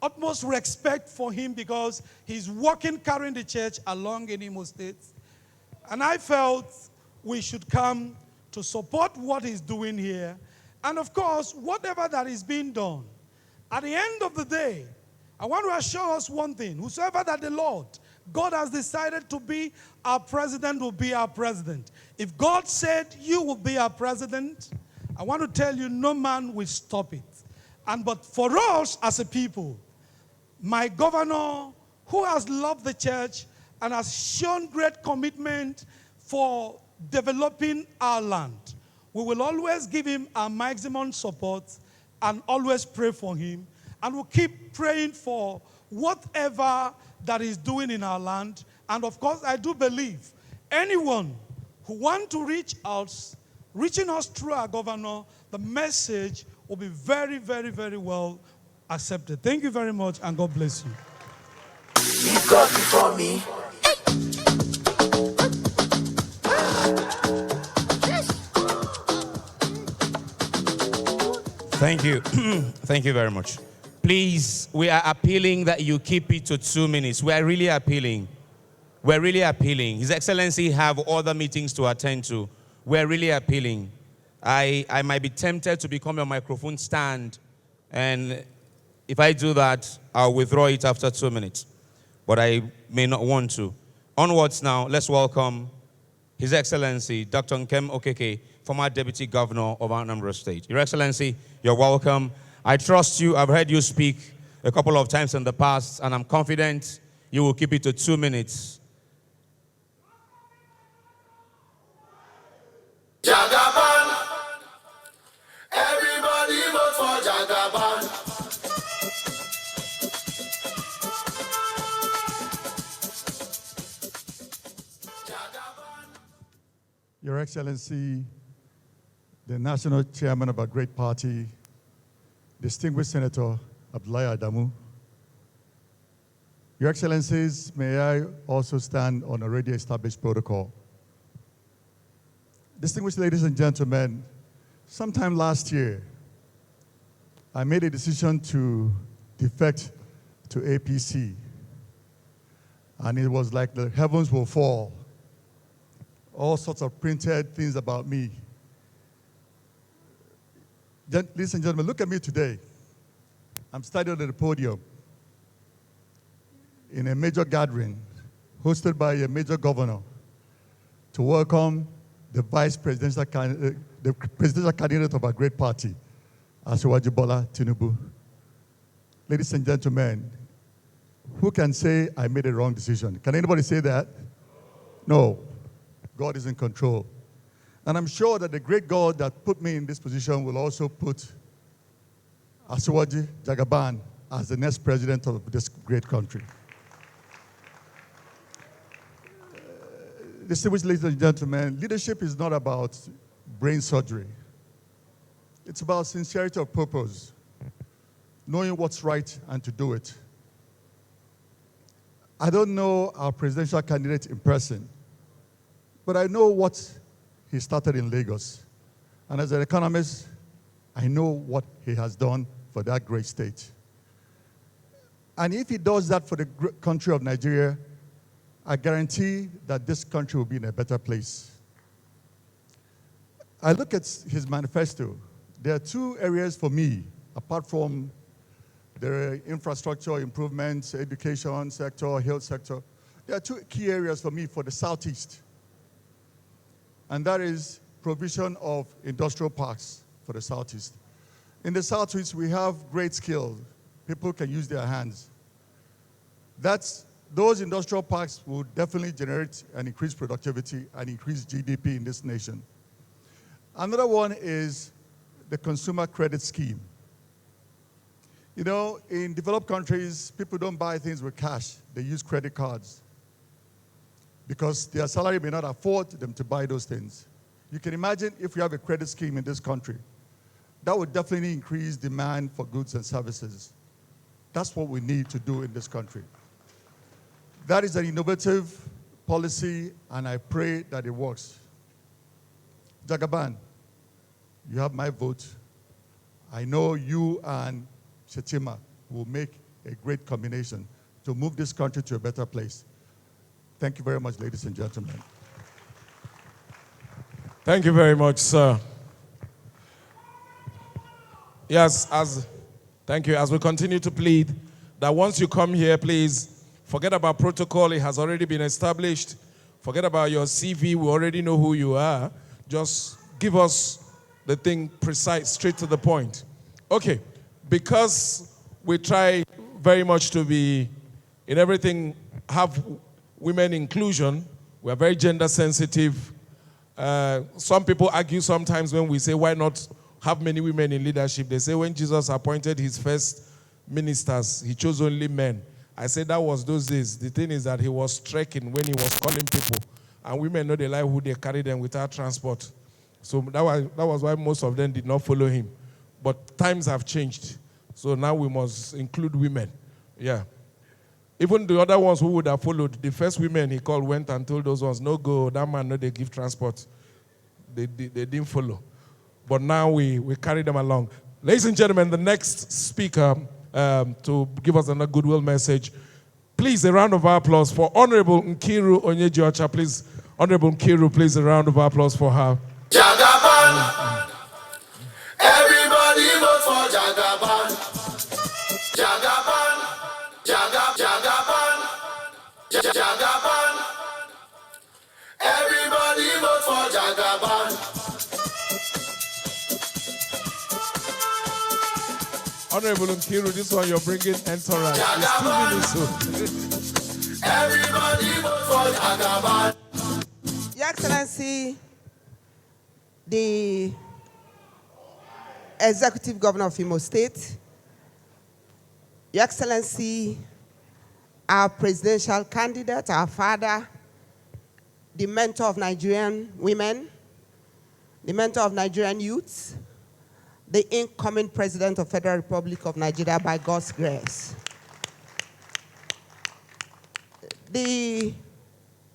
utmost respect for him because he's working, carrying the church along in Imo State. And I felt we should come to support what he's doing here. And of course, whatever that is being done, at the end of the day, I want to assure us one thing: whosoever that the Lord, God has decided to be our president, will be our president. If God said you will be our president, I want to tell you, no man will stop it. But for us as a people, my governor, who has loved the church and has shown great commitment for developing our land, we will always give him our maximum support and always pray for him. And we'll keep praying for whatever that he's doing in our land. And of course, I do believe anyone who wants to reaching us through our governor, the message will be very, very, very well accepted. Thank you very much, and God bless you. Leave God before me. Thank you. Thank you very much. Please, we are appealing that you keep it to 2 minutes. We are really appealing. We're really appealing. His Excellency have other meetings to attend to. We're really appealing. I might be tempted to become your microphone stand, and if I do that, I'll withdraw it after 2 minutes. But I may not want to. Onwards now, let's welcome His Excellency Dr. Nkem Okeke, former Deputy Governor of Anambra State. Your Excellency, you're welcome. I trust you. I've heard you speak a couple of times in the past, and I'm confident you will keep it to 2 minutes. Jagaban. Everybody vote for Jagaban. Your Excellency, the National Chairman of our great party, distinguished Senator Abdullahi Adamu, Your Excellencies, may I also stand on already established protocol. Distinguished ladies and gentlemen, sometime last year, I made a decision to defect to APC, and it was like the heavens will fall. All sorts of printed things about me. Ladies and gentlemen, look at me today. I'm standing at the podium in a major gathering hosted by a major governor to welcome the presidential candidate of our great party, BOLA, TINUBU. Ladies and gentlemen, who can say I made a wrong decision? Can anybody say that? No. God is in control. And I'm sure that the great God that put me in this position will also put Asiwaju Jagaban as the next president of this great country. Distinguished ladies and gentlemen, leadership is not about brain surgery. It's about sincerity of purpose, knowing what's right and to do it. I don't know our presidential candidate in person, but I know what he started in Lagos. And as an economist, I know what he has done for that great state. And if he does that for the country of Nigeria, I guarantee that this country will be in a better place. I look at his manifesto. There are two areas for me, apart from the infrastructure improvements, education sector, health sector. There are two key areas for me for the Southeast. And that is provision of industrial parks for the Southeast. In the Southeast, we have great skills. People can use their hands. Those industrial parks will definitely generate and increase productivity and increase GDP in this nation. Another one is the consumer credit scheme. You know, in developed countries, people don't buy things with cash. They use credit cards because their salary may not afford them to buy those things. You can imagine if we have a credit scheme in this country, that would definitely increase demand for goods and services. That's what we need to do in this country. That is an innovative policy, and I pray that it works. Jagaban, you have my vote. I know you and Shettima will make a great combination to move this country to a better place. Thank you very much, ladies and gentlemen. Thank you very much, sir. Yes, thank you. As we continue to plead that once you come here, please forget about protocol. It has already been established. Forget about your CV. We already know who you are. Just give us the thing precise, straight to the point. Okay, because we try very much to be, in everything, have women inclusion. We are very gender sensitive. Some people argue sometimes when we say, why not have many women in leadership? They say when Jesus appointed his first ministers, he chose only men. I said that was those days. The thing is that he was trekking when he was calling people. And women know they like who they carry them without transport. So that was why most of them did not follow him. But times have changed. So now we must include women. Yeah. Even the other ones who would have followed, the first women he called went and told those ones, no go, that man, no, they give transport. They didn't follow. But now we carry them along. Ladies and gentlemen, the next speaker to give us another goodwill message, please a round of applause for Honorable Nkiru Onyejiocha. Please, Honorable Nkiru, please a round of applause for her. Jagaban. Everybody vote for Jagaban. Jagaban. Jagaban. Jagaban. Everybody vote for Jagaban. Honorable Nkiru, this one you're bringing entourage. It's 2 minutes. Everybody vote for Jagaban. Your Excellency, the Executive Governor of Imo State, Your Excellency, our presidential candidate, our father, the mentor of Nigerian women, the mentor of Nigerian youths, the incoming President of Federal Republic of Nigeria by God's grace. The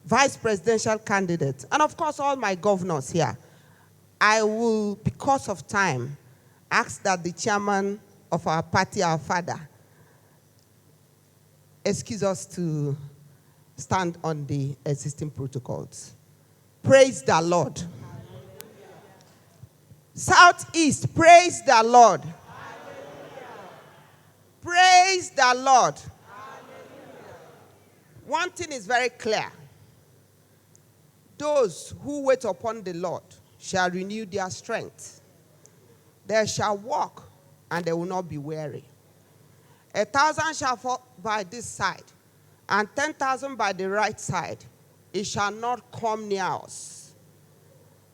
Vice Presidential candidate, and of course all my governors here. I will, because of time, ask that the chairman of our party, our father, excuse us to stand on the existing protocols. Praise the Lord. Southeast, praise the Lord. Praise the Lord. One thing is very clear. Those who wait upon the Lord shall renew their strength. They shall walk and they will not be weary. 1,000 shall fall by this side and 10,000 by the right side. It shall not come near us.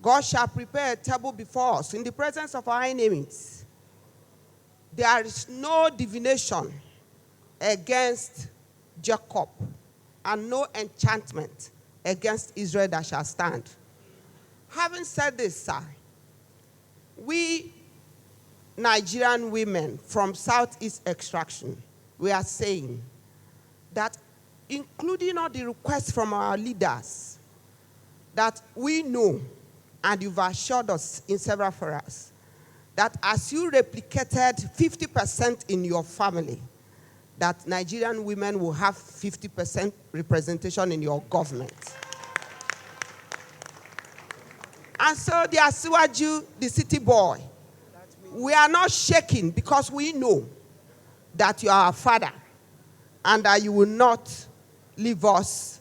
God shall prepare a table before us in the presence of our enemies. There is no divination against Jacob and no enchantment against Israel that shall stand. Having said this, sir, we Nigerian women from Southeast extraction, we are saying that, including all the requests from our leaders, that we know, and you've assured us in several forums, that as you replicated 50% in your family, that Nigerian women will have 50% representation in your government. And so the Asiwaju, the city boy, we are not shaking because we know that you are our father and that you will not leave us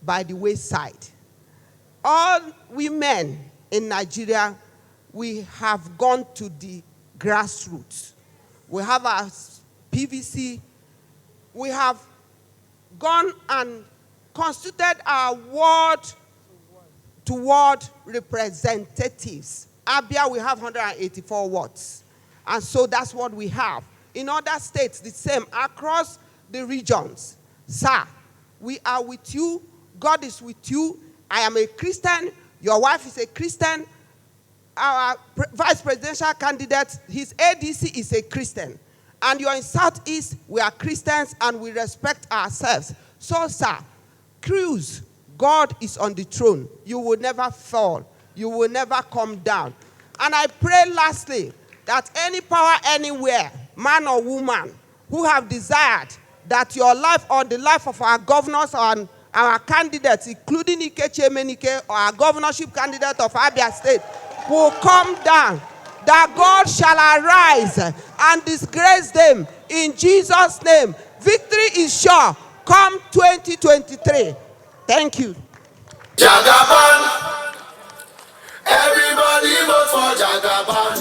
by the wayside. All women in Nigeria, we have gone to the grassroots. We have our PVC. We have gone and constituted our ward-to-ward representatives. Abia, we have 184 wards. And so that's what we have. In other states, the same, across the regions. Sir, we are with you. God is with you. I am a Christian. Your wife is a Christian. Our vice presidential candidate, his ADC is a Christian. And you're in Southeast, we are Christians and we respect ourselves. So, sir, cruise. God is on the throne. You will never fall. You will never come down. And I pray lastly that any power anywhere, man or woman, who have desired that your life or the life of our governors and our candidates, including Ikechi Emenike or our governorship candidate of Abia State, will come down, that God shall arise and disgrace them in Jesus' name. Victory is sure. Come 2023. Thank you. Jagaban. Everybody vote for Jagaban.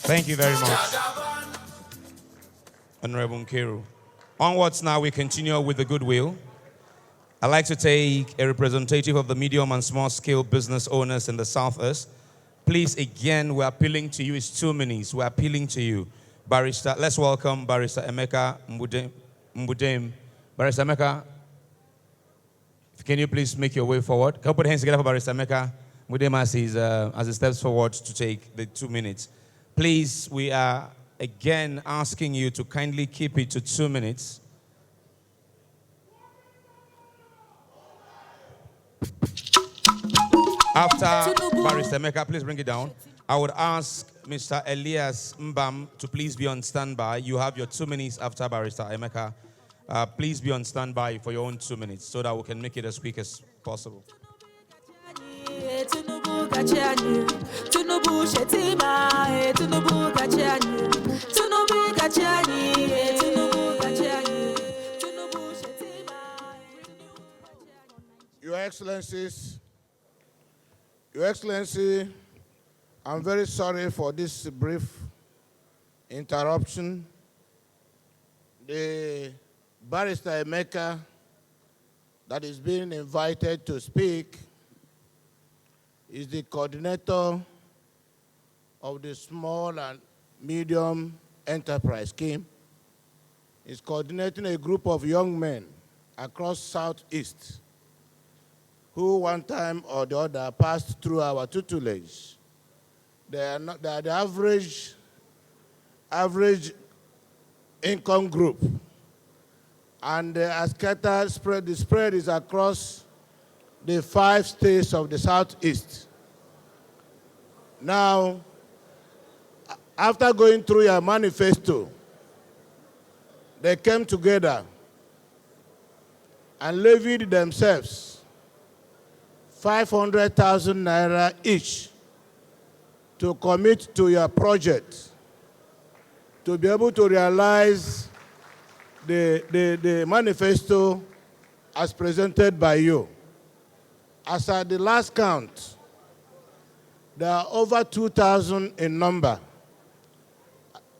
Thank you very much, Honorable Nkiru. Onwards now, we continue with the goodwill. I'd like to take a representative of the medium and small-scale business owners in the Southeast. Please, again, we're appealing to you. It's 2 minutes. We're appealing to you. Barrister, let's welcome Barrister Emeka Mbudem. Barrister Emeka, can you please make your way forward? Can you put hands together for Barrister Emeka Mbudem as he steps forward to take the 2 minutes? Please, we are again asking you to kindly keep it to 2 minutes. After Barrister Emeka, please bring it down. I would ask Mr. Elias Mbam to please be on standby. You have your 2 minutes after Barrister Emeka. Please be on standby for your own 2 minutes so that we can make it as quick as possible. Your Excellencies, Your Excellency, I'm very sorry for this brief interruption. The Barrister Emeka that is being invited to speak is the coordinator of the Small and Medium Enterprise Scheme. He's coordinating a group of young men across Southeast who one time or the other passed through our tutelage. They are the average income group. And the spread is across the 5 states of the Southeast. Now, after going through your manifesto, they came together and levied themselves 500,000 naira each to commit to your project to be able to realize the manifesto as presented by you. As at the last count, there are over 2,000 in number.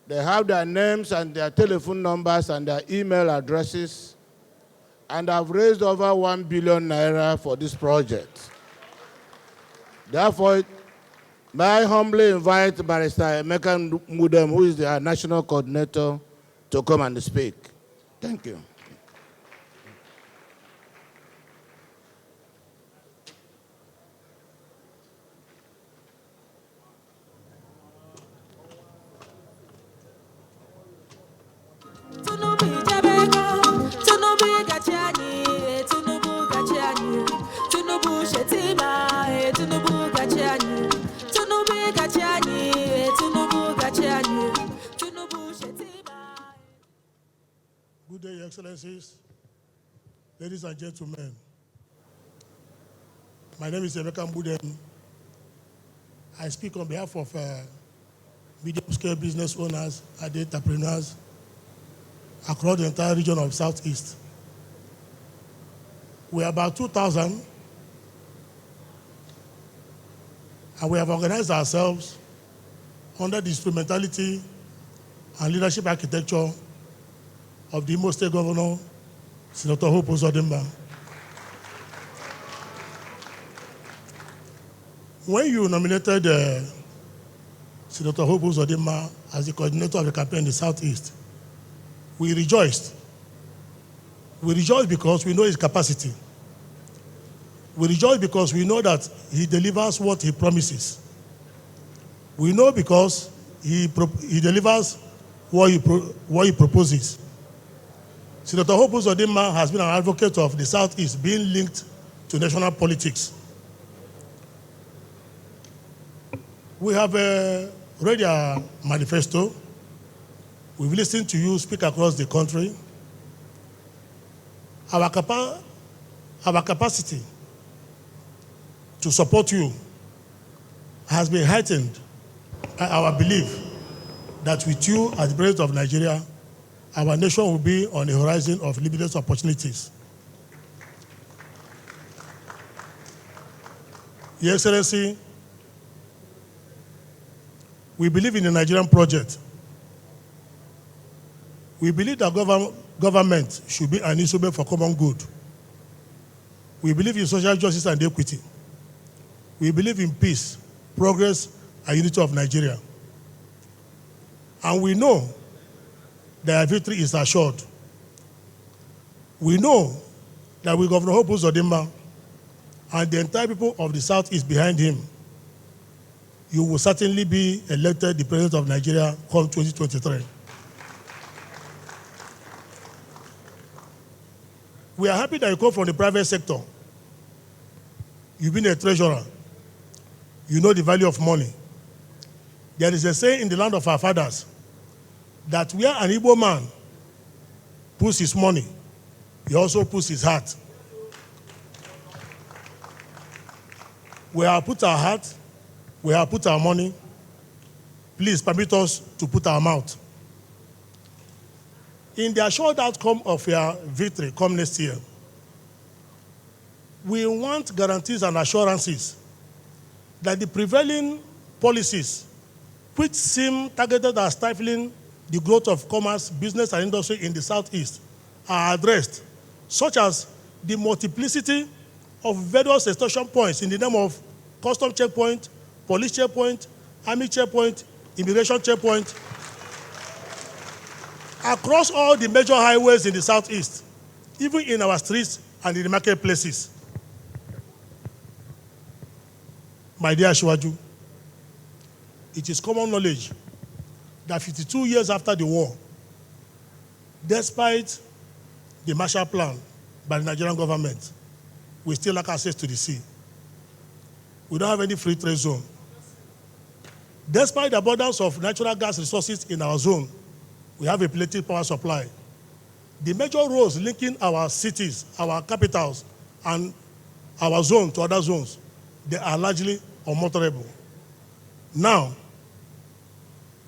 They have their names and their telephone numbers and their email addresses, and have raised over 1 billion naira for this project. Therefore, may I humbly invite Barrister Emeka Mbudem, who is the national coordinator, to come and speak. Thank you. TINUBU Excellencies, ladies and gentlemen, my name is Emeka Mbudem. I speak on behalf of medium-scale business owners and entrepreneurs across the entire region of Southeast. We are about 2,000, and we have organized ourselves under the instrumentality and leadership architecture of the Imo State Governor, Senator UZODIMMA. When you nominated Senator UZODIMMA as the coordinator of the campaign in the Southeast, we rejoiced. We rejoiced because we know his capacity. We rejoice because we know that he delivers what he promises. We know because he delivers what he proposes. Senator UZODIMMA has been an advocate of the Southeast being linked to national politics. We have read a manifesto. We've listened to you speak across the country. Our capacity to support you has been heightened by our belief that with you as the President of Nigeria, our nation will be on the horizon of limitless opportunities. Your Excellency, we believe in the Nigerian project. We believe that government should be an instrument for common good. We believe in social justice and equity. We believe in peace, progress, and unity of Nigeria. And we know that our victory is assured. We know that with Governor UZODIMMA and the entire people of the Southeast behind him, you will certainly be elected the President of Nigeria come 2023. We are happy that you come from the private sector. You've been a treasurer. You know the value of money. There is a saying in the land of our fathers that where an Igbo man puts his money, he also puts his heart. We have put our heart, we have put our money. Please permit us to put our mouth. In the assured outcome of your victory come next year, we want guarantees and assurances that the prevailing policies which seem targeted at stifling the growth of commerce, business, and industry in the Southeast are addressed, such as the multiplicity of various extortion points in the name of custom checkpoint, police checkpoint, army checkpoint, immigration checkpoint, across all the major highways in the Southeast, even in our streets and in the marketplaces. My dear Ashwaju, it is common knowledge that 52 years after the war, despite the Marshall Plan by the Nigerian government, we still lack access to the sea. We don't have any free trade zone. Despite the abundance of natural gas resources in our zone, we have a plenty power supply. The major roads linking our cities, our capitals, and our zone to other zones, they are largely unmotorable. Now,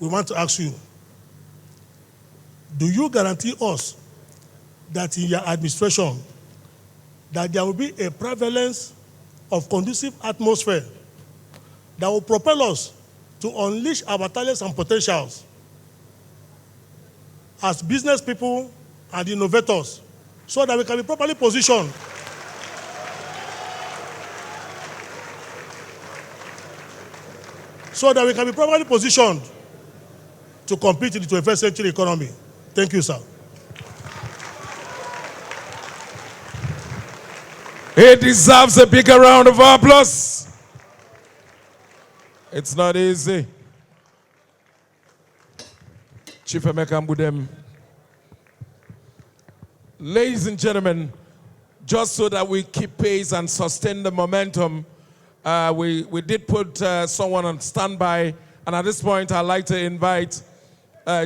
we want to ask you, do you guarantee us that in your administration, that there will be a prevalence of conducive atmosphere that will propel us to unleash our talents and potentials as business people and innovators so that we can be properly positioned to compete in the 21st century economy? Thank you, sir. He deserves a bigger round of applause. It's not easy. Chief Emeka Mbudem. Ladies and gentlemen, just so that we keep pace and sustain the momentum, we did put someone on standby, and at this point I'd like to invite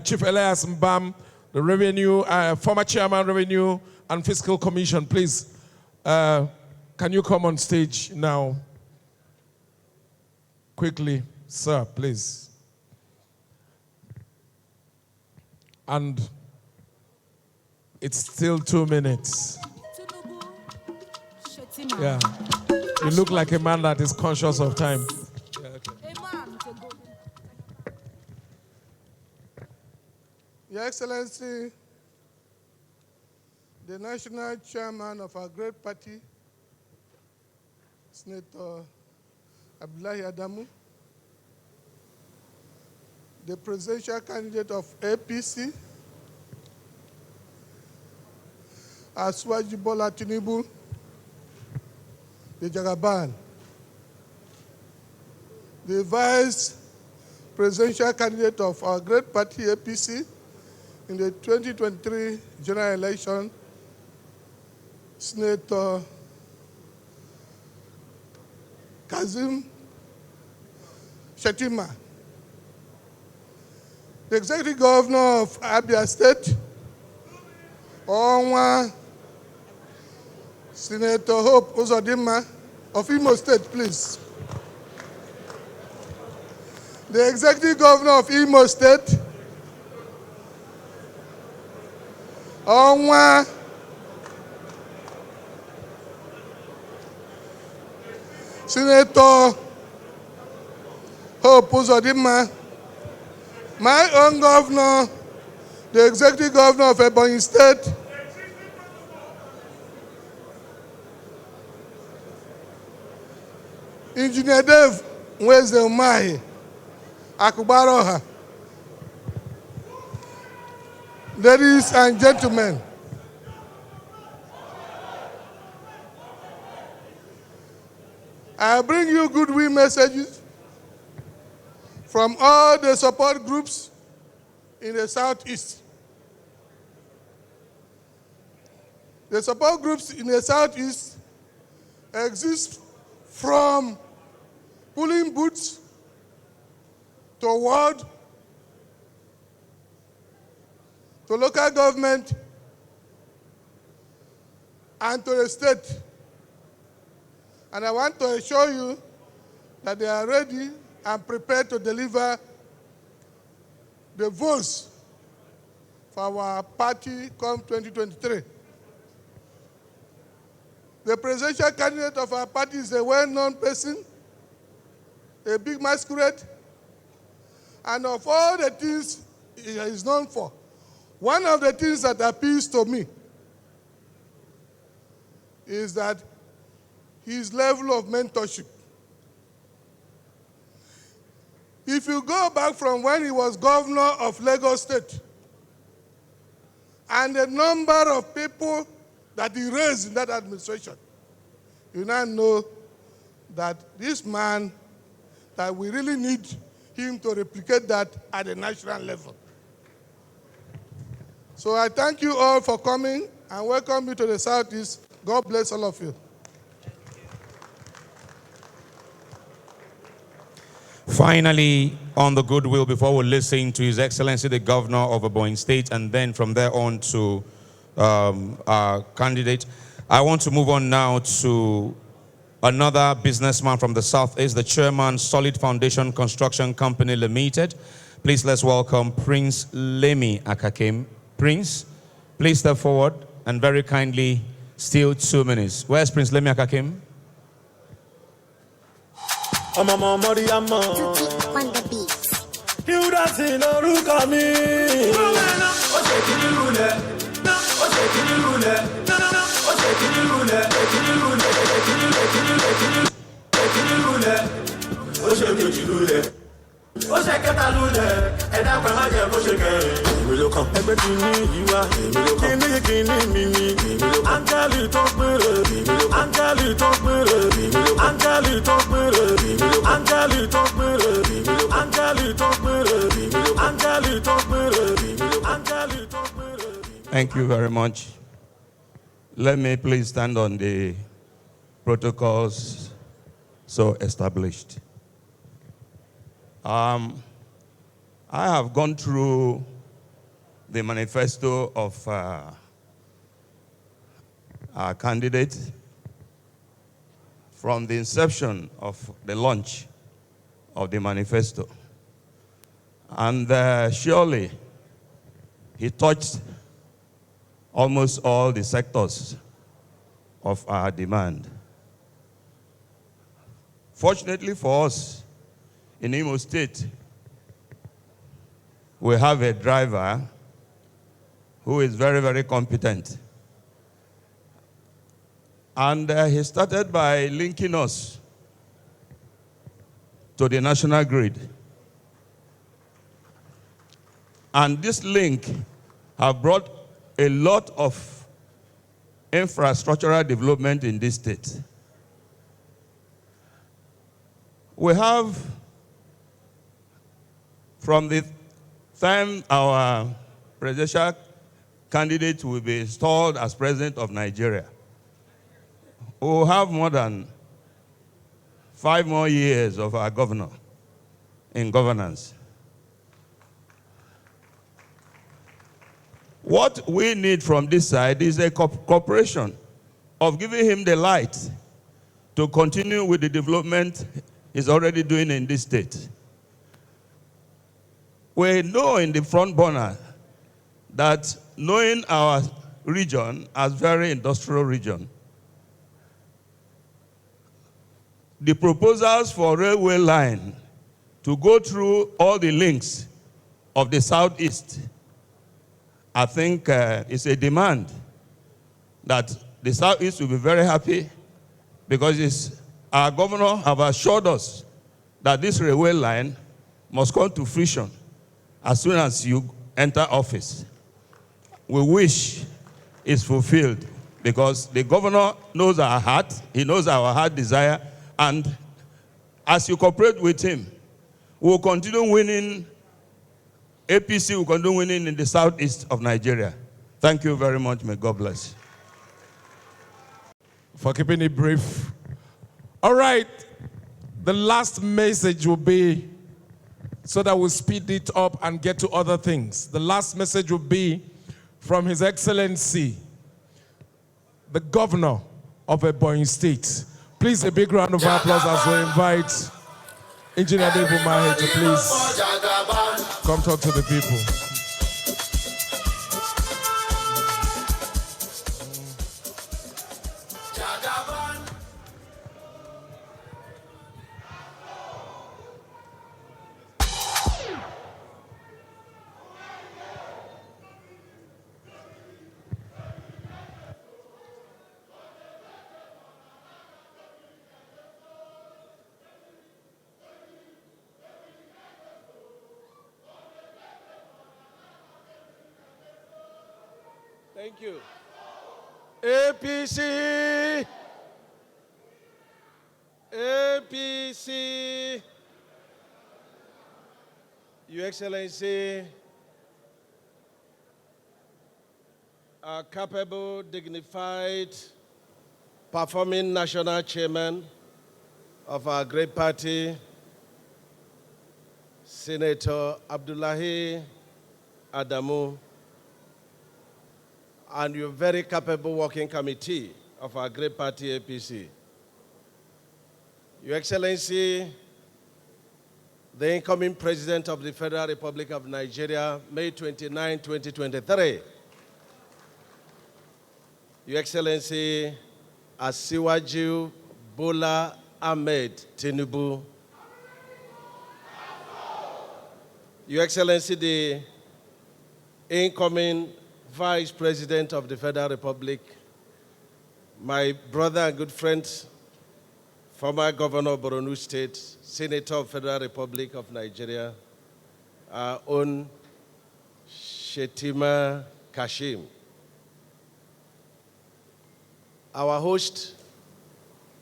Chief Elias Mbam the Revenue, former Chairman, Revenue and Fiscal Commission, please, can you come on stage now? Quickly, sir, please. And it's still 2 minutes. Yeah. You look like a man that is conscious of time. Yeah, okay. Your Excellency, the national chairman of our great party, Senator Abdullahi Adamu, the presidential candidate of APC, BOLA TINUBU, the Jagaban, the vice presidential candidate of our great party, APC, in the 2023 general election, Senator Kashim Shettima, the executive governor of Abia State, Owerri, Senator Hope UZODIMMA of Imo State, please. The executive governor of Imo State, Owerri, Senator Hope UZODIMMA, my own governor, the executive governor of Ebonyi State, Engineer Dave Mweze Umahi, Akubaroha. Ladies and gentlemen, I bring you goodwill messages from all the support groups in the Southeast. The support groups in the Southeast exist from pulling boots to ward, to local government, and to the state. And I want to assure you that they are ready and prepared to deliver the votes for our party come 2023. The presidential candidate of our party is a well-known person, a big masquerade, and of all the things he is known for, one of the things that appeals to me is that his level of mentorship. If you go back from when he was governor of Lagos State and the number of people that he raised in that administration, you now know that this man, that we really need him to replicate that at the national level. So I thank you all for coming and welcome you to the Southeast. God bless all of you. Finally, on the goodwill, before we listen to His Excellency the Governor of Ebonyi State, and then from there on to our candidate, I want to move on now to another businessman from the Southeast, the Chairman, Solid Foundation Construction Company Limited. Please let's welcome Prince Lemi Akakim. Prince, please step forward and very kindly steal 2 minutes. Where's Prince Lemi Akakim? On the beat. You dance in a rukami. Thank you very much. Let me please stand on the protocols so established. I have gone through the manifesto of our candidate from the inception of the launch of the manifesto. And surely he touched almost all the sectors of our demand. Fortunately for us, in Imo State, we have a driver who is very, very competent. And he started by linking us to the national grid. And this link has brought a lot of infrastructural development in this state. We have, from the time our presidential candidate will be installed as president of Nigeria, we will have more than 5 more years of our governor in governance. What we need from this side is a cooperation of giving him the light to continue with the development he's already doing in this state. We know in the front burner that knowing our region as very industrial region, the proposals for railway line to go through all the links of the southeast, I think it's a demand that the southeast will be very happy, because our governor have assured us that this railway line must come to fruition as soon as you enter office. We wish it's fulfilled, because the governor knows our heart, he knows our heart desire, and as you cooperate with him, we'll continue winning. APC will continue winning in the southeast of Nigeria. Thank you very much. May God bless. For keeping it brief. All right, the last message will be, so that we'll speed it up and get to other things. The last message will be from His Excellency, the Governor of Ebonyi State. Please, a big round of applause as we invite Engineer David Mahe to please come talk to the people. Thank you. APC! APC! Your Excellency, our capable, dignified, performing national chairman of our great party, Senator Abdullahi Adamu, and your very capable working committee of our great party, APC. Your Excellency, the incoming President of the Federal Republic of Nigeria, May 29, 2023. Your Excellency, Asiwaju Bola AHMED TINUBU. Your Excellency, the incoming Vice President of the Federal Republic, my brother and good friend, former Governor of Borno State, Senator of Federal Republic of Nigeria, our own Shettima Kashim. Our host,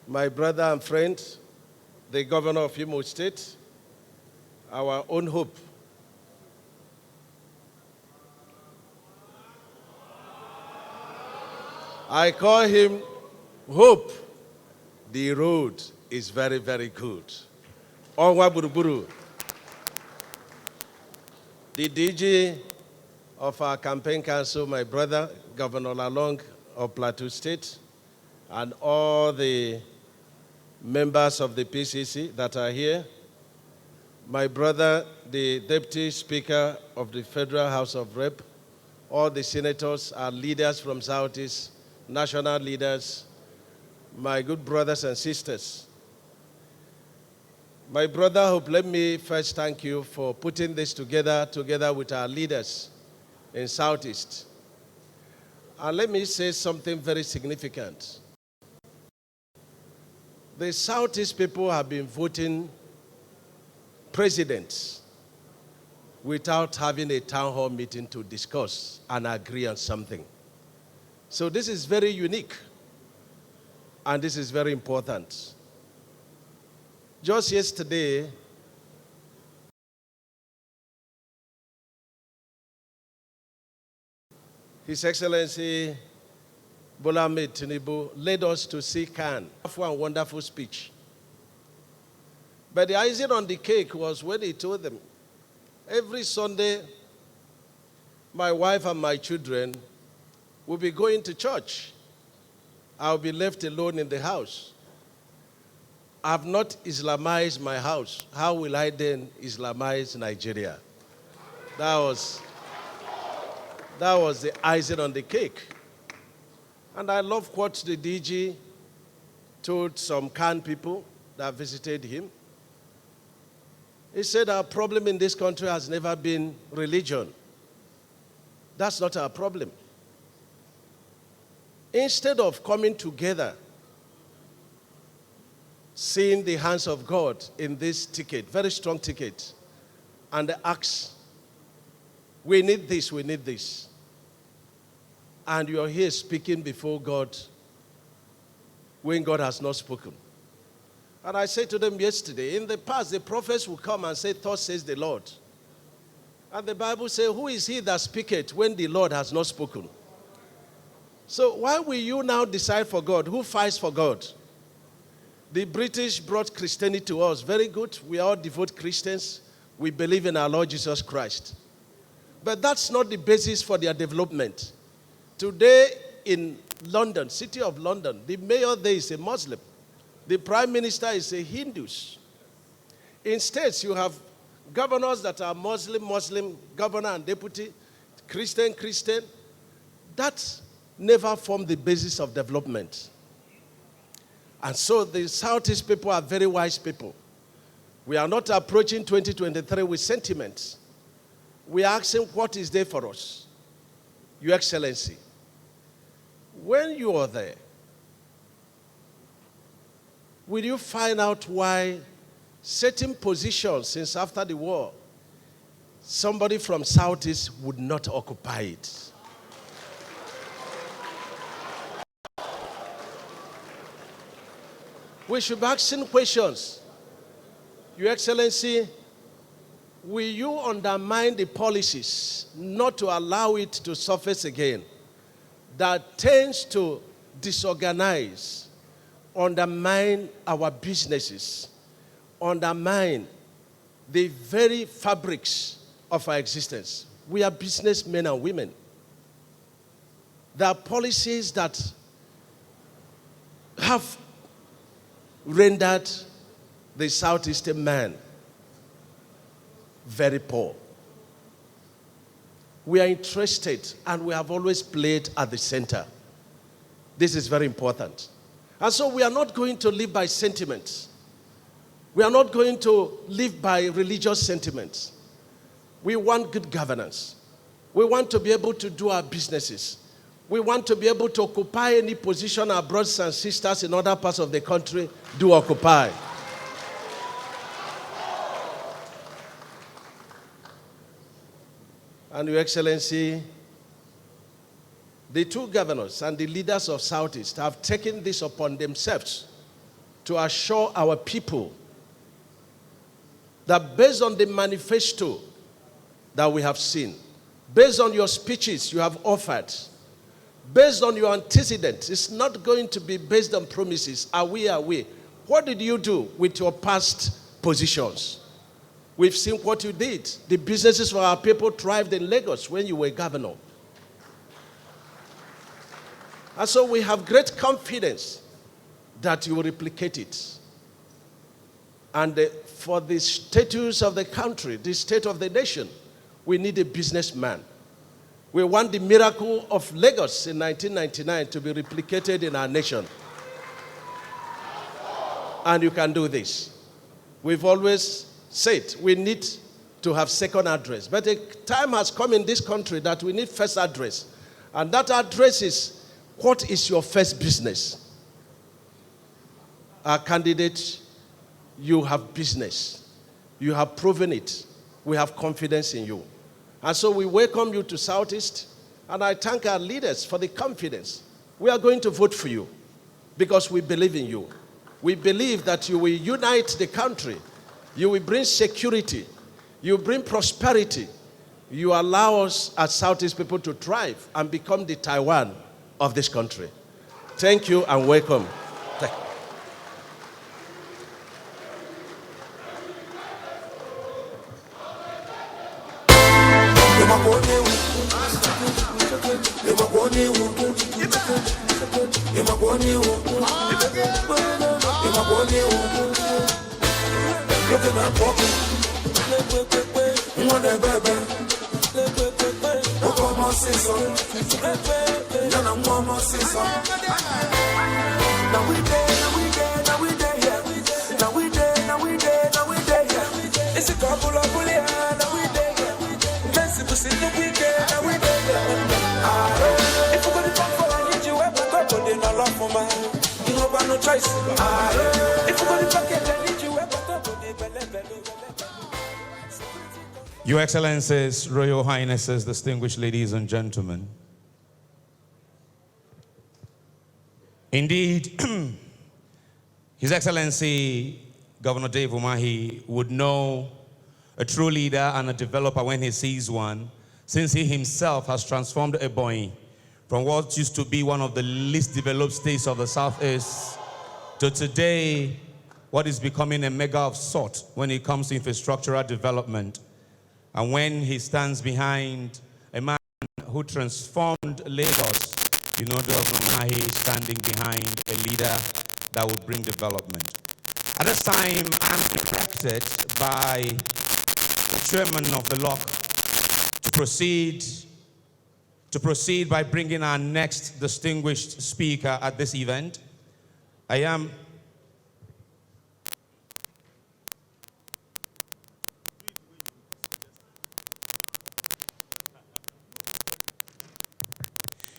my brother and friend, the Governor of Imo State, our own hope. I call him Hope. The road is very, very good. Onwa Buruburu, the DG of our campaign council, my brother, Governor Lalong of Plateau State, and all the members of the PCC that are here, my brother, the Deputy Speaker of the Federal House of Rep, all the senators, our leaders from Southeast, national leaders, my good brothers and sisters. My brother Hope, let me first thank you for putting this together with our leaders in Southeast. And let me say something very significant. The Southeast people have been voting presidents without having a town hall meeting to discuss and agree on something. So this is very unique, and this is very important. Just yesterday, His Excellency BOLA TINUBU led us to see Khan. A wonderful speech. But the icing on the cake was when he told them, every Sunday, my wife and my children will be going to church. I'll be left alone in the house. I've not Islamized my house. How will I then Islamize Nigeria? That was the icing on the cake. And I love what the DG told some Khan people that visited him. He said our problem in this country has never been religion. That's not our problem. Instead of coming together, seeing the hands of God in this ticket, very strong ticket, and ask, we need this, we need this. And you are here speaking before God when God has not spoken. And I said to them yesterday, in the past, the prophets will come and say, thus says the Lord. And the Bible says, who is he that speaketh when the Lord has not spoken? So why will you now decide for God? Who fights for God? The British brought Christianity to us. Very good. We are all devout Christians. We believe in our Lord Jesus Christ. But that's not the basis for their development. Today in London, city of London, the mayor there is a Muslim. The prime minister is a Hindu. In states, you have governors that are Muslim, governor and deputy, Christian. That never formed the basis of development. And so the Southeast people are very wise people. We are not approaching 2023 with sentiments. We are asking what is there for us. Your Excellency, when you are there, will you find out why certain positions since after the war, somebody from Southeast would not occupy it? We should be asking questions. Your Excellency, will you undermine the policies not to allow it to surface again that tends to disorganize, undermine our businesses, undermine the very fabrics of our existence? We are businessmen and women. There are policies that have rendered the Southeastern man very poor. We are interested, and we have always played at the center. This is very important. And so we are not going to live by sentiments. We are not going to live by religious sentiments. We want good governance. We want to be able to do our businesses. We want to be able to occupy any position our brothers and sisters in other parts of the country do occupy. And Your Excellency, the two governors and the leaders of Southeast have taken this upon themselves to assure our people that based on the manifesto that we have seen, based on your speeches you have offered, based on your antecedents, it's not going to be based on promises. Are we? What did you do with your past positions? We've seen what you did. The businesses for our people thrived in Lagos when you were governor. And so we have great confidence that you will replicate it. And for the status of the country, the state of the nation, we need a businessman. We want the miracle of Lagos in 1999 to be replicated in our nation. And you can do this. We've always said we need to have second address. But a time has come in this country that we need first address. And that address is, what is your first business? Our candidate, you have business. You have proven it. We have confidence in you. And so we welcome you to Southeast, and I thank our leaders for the confidence. We are going to vote for you because we believe in you. We believe that you will unite the country. You will bring security. You will bring prosperity. You allow us as Southeast people to thrive and become the Taiwan of this country. Thank you and welcome. Your Excellencies, Royal Highnesses, distinguished ladies and gentlemen. Indeed, His Excellency Governor Dave Umahi would know a true leader and a developer when he sees one, since he himself has transformed Ebonyi from what used to be one of the least developed states of the Southeast to today what is becoming a mega of sort when it comes to infrastructural development. And when he stands behind a man who transformed Lagos, you know, Umahi is standing behind a leader that will bring development. At this time, I'm directed by the chairman of the LOC to proceed by bringing our next distinguished speaker at this event. I am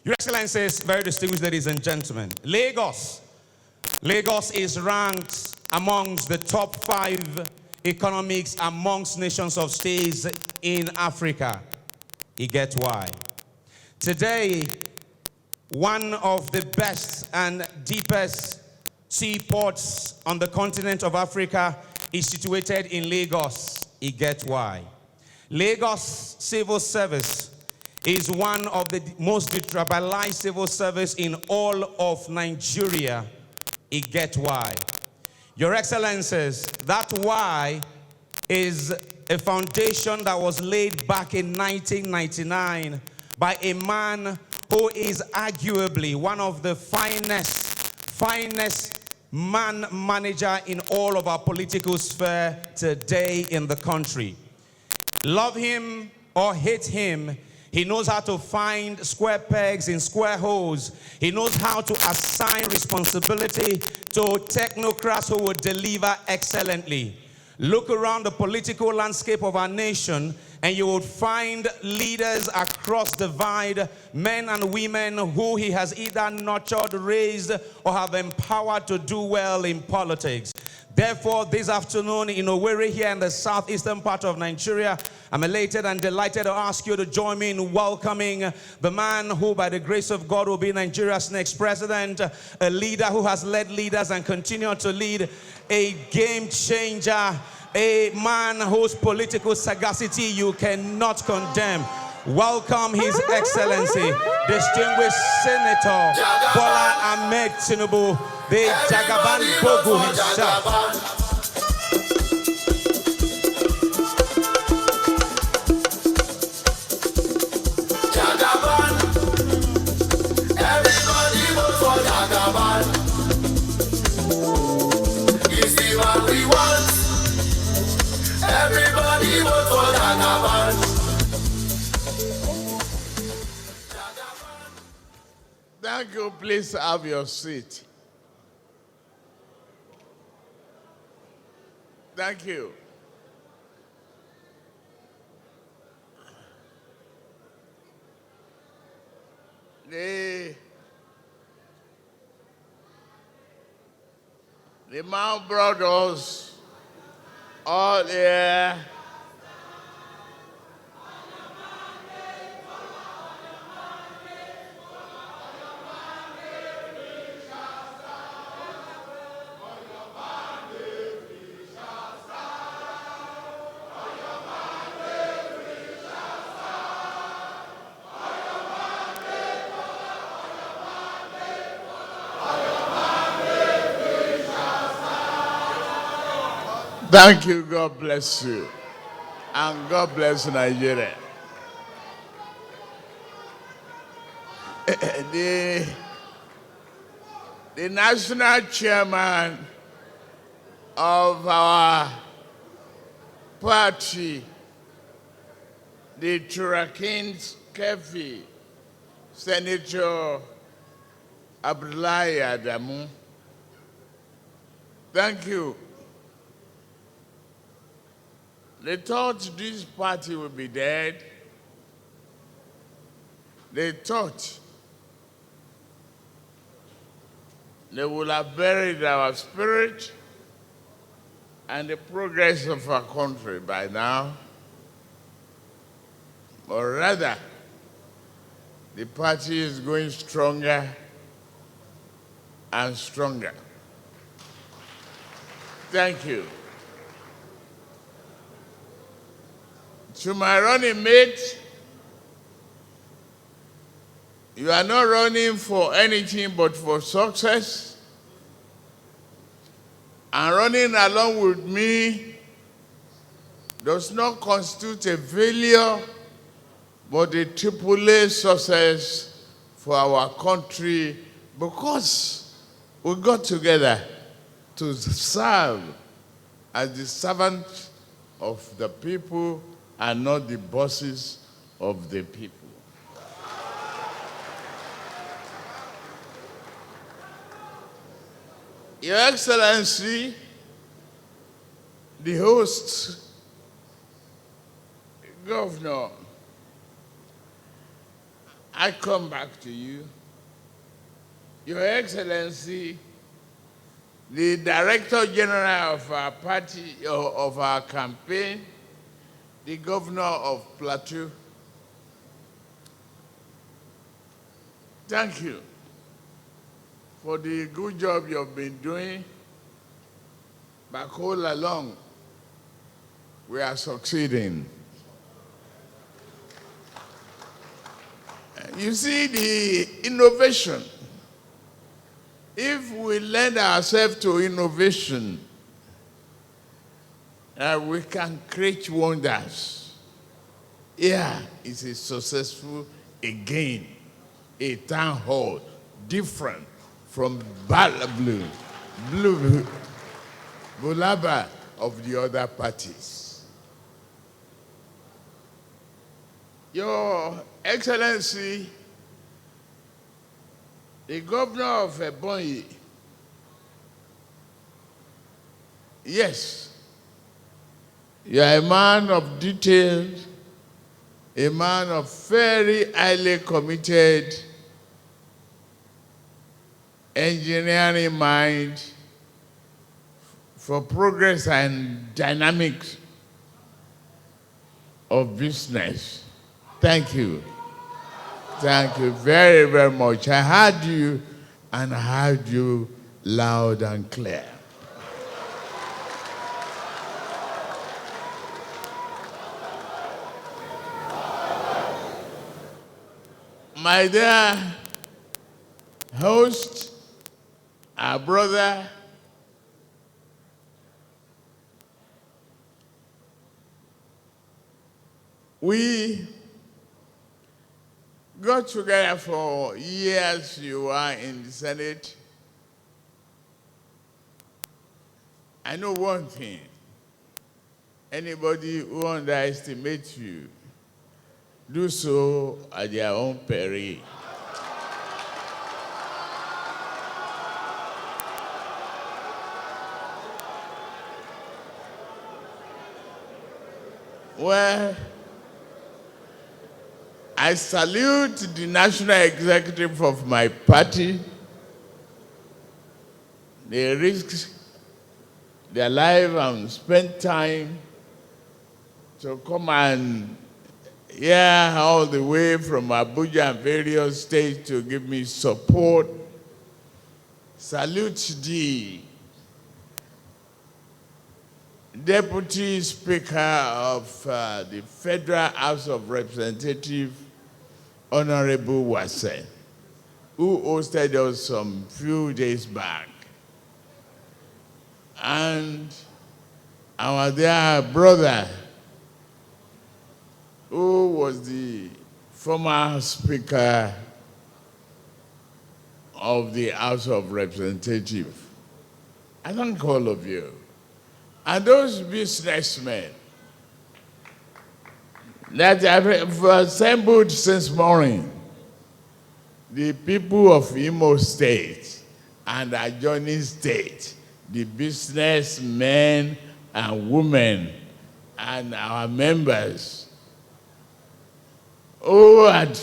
Your Excellencies, very distinguished ladies and gentlemen, Lagos is ranked amongst the top 5 economics amongst nations of states in Africa. You get why. Today, one of the best and deepest seaports on the continent of Africa is situated in Lagos. You get why. Lagos Civil Service is one of the most liberalized civil service in all of Nigeria. You get why. Your Excellencies, that why is a foundation that was laid back in 1999 by a man who is arguably one of the finest man manager in all of our political sphere today in the country. Love him or hate him, he knows how to find square pegs in square holes. He knows how to assign responsibility to technocrats who will deliver excellently. Look around the political landscape of our nation and you will find leaders across the divide, men and women who he has either nurtured, raised, or have empowered to do well in politics. Therefore, this afternoon in Owerri, here in the southeastern part of Nigeria, I'm elated and delighted to ask you to join me in welcoming the man who, by the grace of God, will be Nigeria's next president, a leader who has led leaders and continue to lead, a game changer, a man whose political sagacity you cannot condemn. Welcome His Excellency, distinguished Senator BOLA AHMED TINUBU, the Jagaban Bogu himself. Thank you. Please have your seat. Thank you. The man brought us all here. Thank you. God bless you. And God bless Nigeria. The national chairman of our party, the Turakins Kefi, Senator Abdullahi Adamu. Thank you. They thought this party would be dead. They thought they would have buried our spirit and the progress of our country by now. Or rather, the party is going stronger and stronger. Thank you. To my running mate, you are not running for anything but for success. And running along with me does not constitute a failure, but a AAA success for our country, because we got together to serve as the servants of the people and not the bosses of the people. Your Excellency, the host, Governor, I come back to you. Your Excellency, the Director General of our party, of our campaign, the Governor of Plateau, thank you for the good job you've been doing. But all along, we are succeeding. You see the innovation. If we lend ourselves to innovation, we can create wonders. Here is a successful, again, a town hall, different from Bulaba of the other parties. Your Excellency, the governor of Ebonyi, yes, you are a man of details, a man of very highly committed engineering mind for progress and dynamics of business. Thank you. Thank you very, very much. I heard you, and I heard you loud and clear. My dear host, our brother, we got together for years. You were in the Senate. I know one thing. Anybody who underestimates you, do so at their own peril. Well, I salute the national executive of my party. They risked their life and spent time to come and here all the way from Abuja and various states to give me support. Salute the Deputy Speaker of the Federal House of Representatives, Honorable Wase, who hosted us some few days back. And our dear brother, who was the former Speaker of the House of Representatives. I thank all of you. And those businessmen that have assembled since morning, the people of Imo State and adjoining state, the businessmen and women and our members who had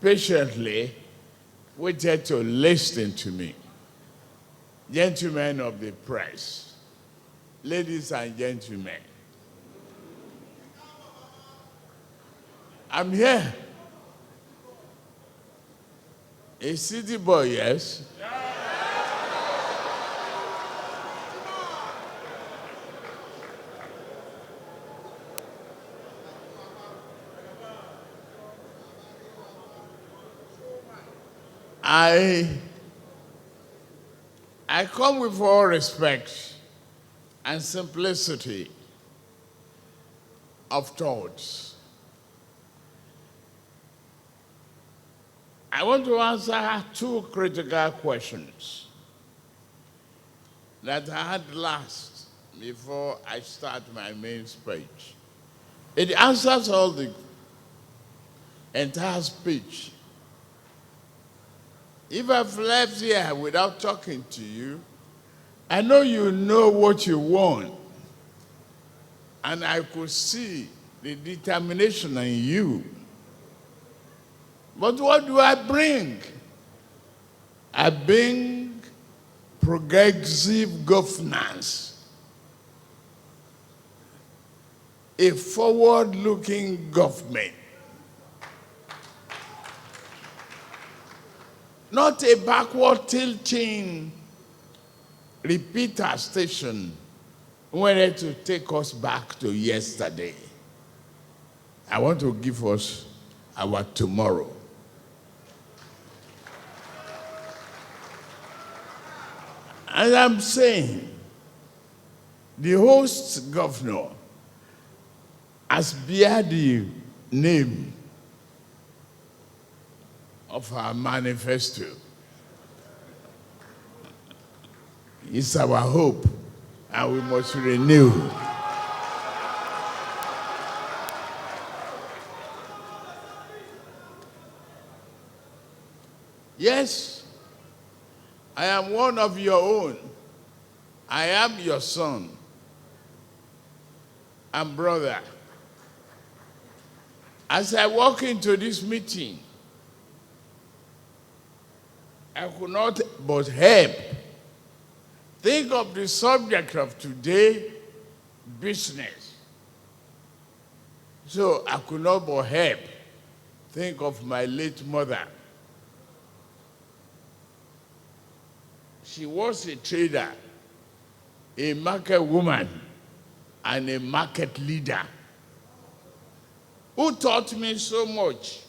patiently waited to listen to me. Gentlemen of the press, ladies and gentlemen, I'm here. A city boy, yes? I come with all respect and simplicity of thoughts. I want to answer two critical questions that I had last before I start my main speech. It answers all the entire speech. If I've left here without talking to you, I know you know what you want. And I could see the determination in you. But what do I bring? I bring progressive governance, a forward-looking government, not a backward-tilting repeater station wanted to take us back to yesterday. I want to give us our tomorrow. And I'm saying, the host governor has bear the name of our manifesto. It's our hope, and we must renew. Yes, I am one of your own. I am your son and brother. As I walk into this meeting, I could not but help think of the subject of today, business. So I could not but help think of my late mother. She was a trader, a market woman, and a market leader who taught me so much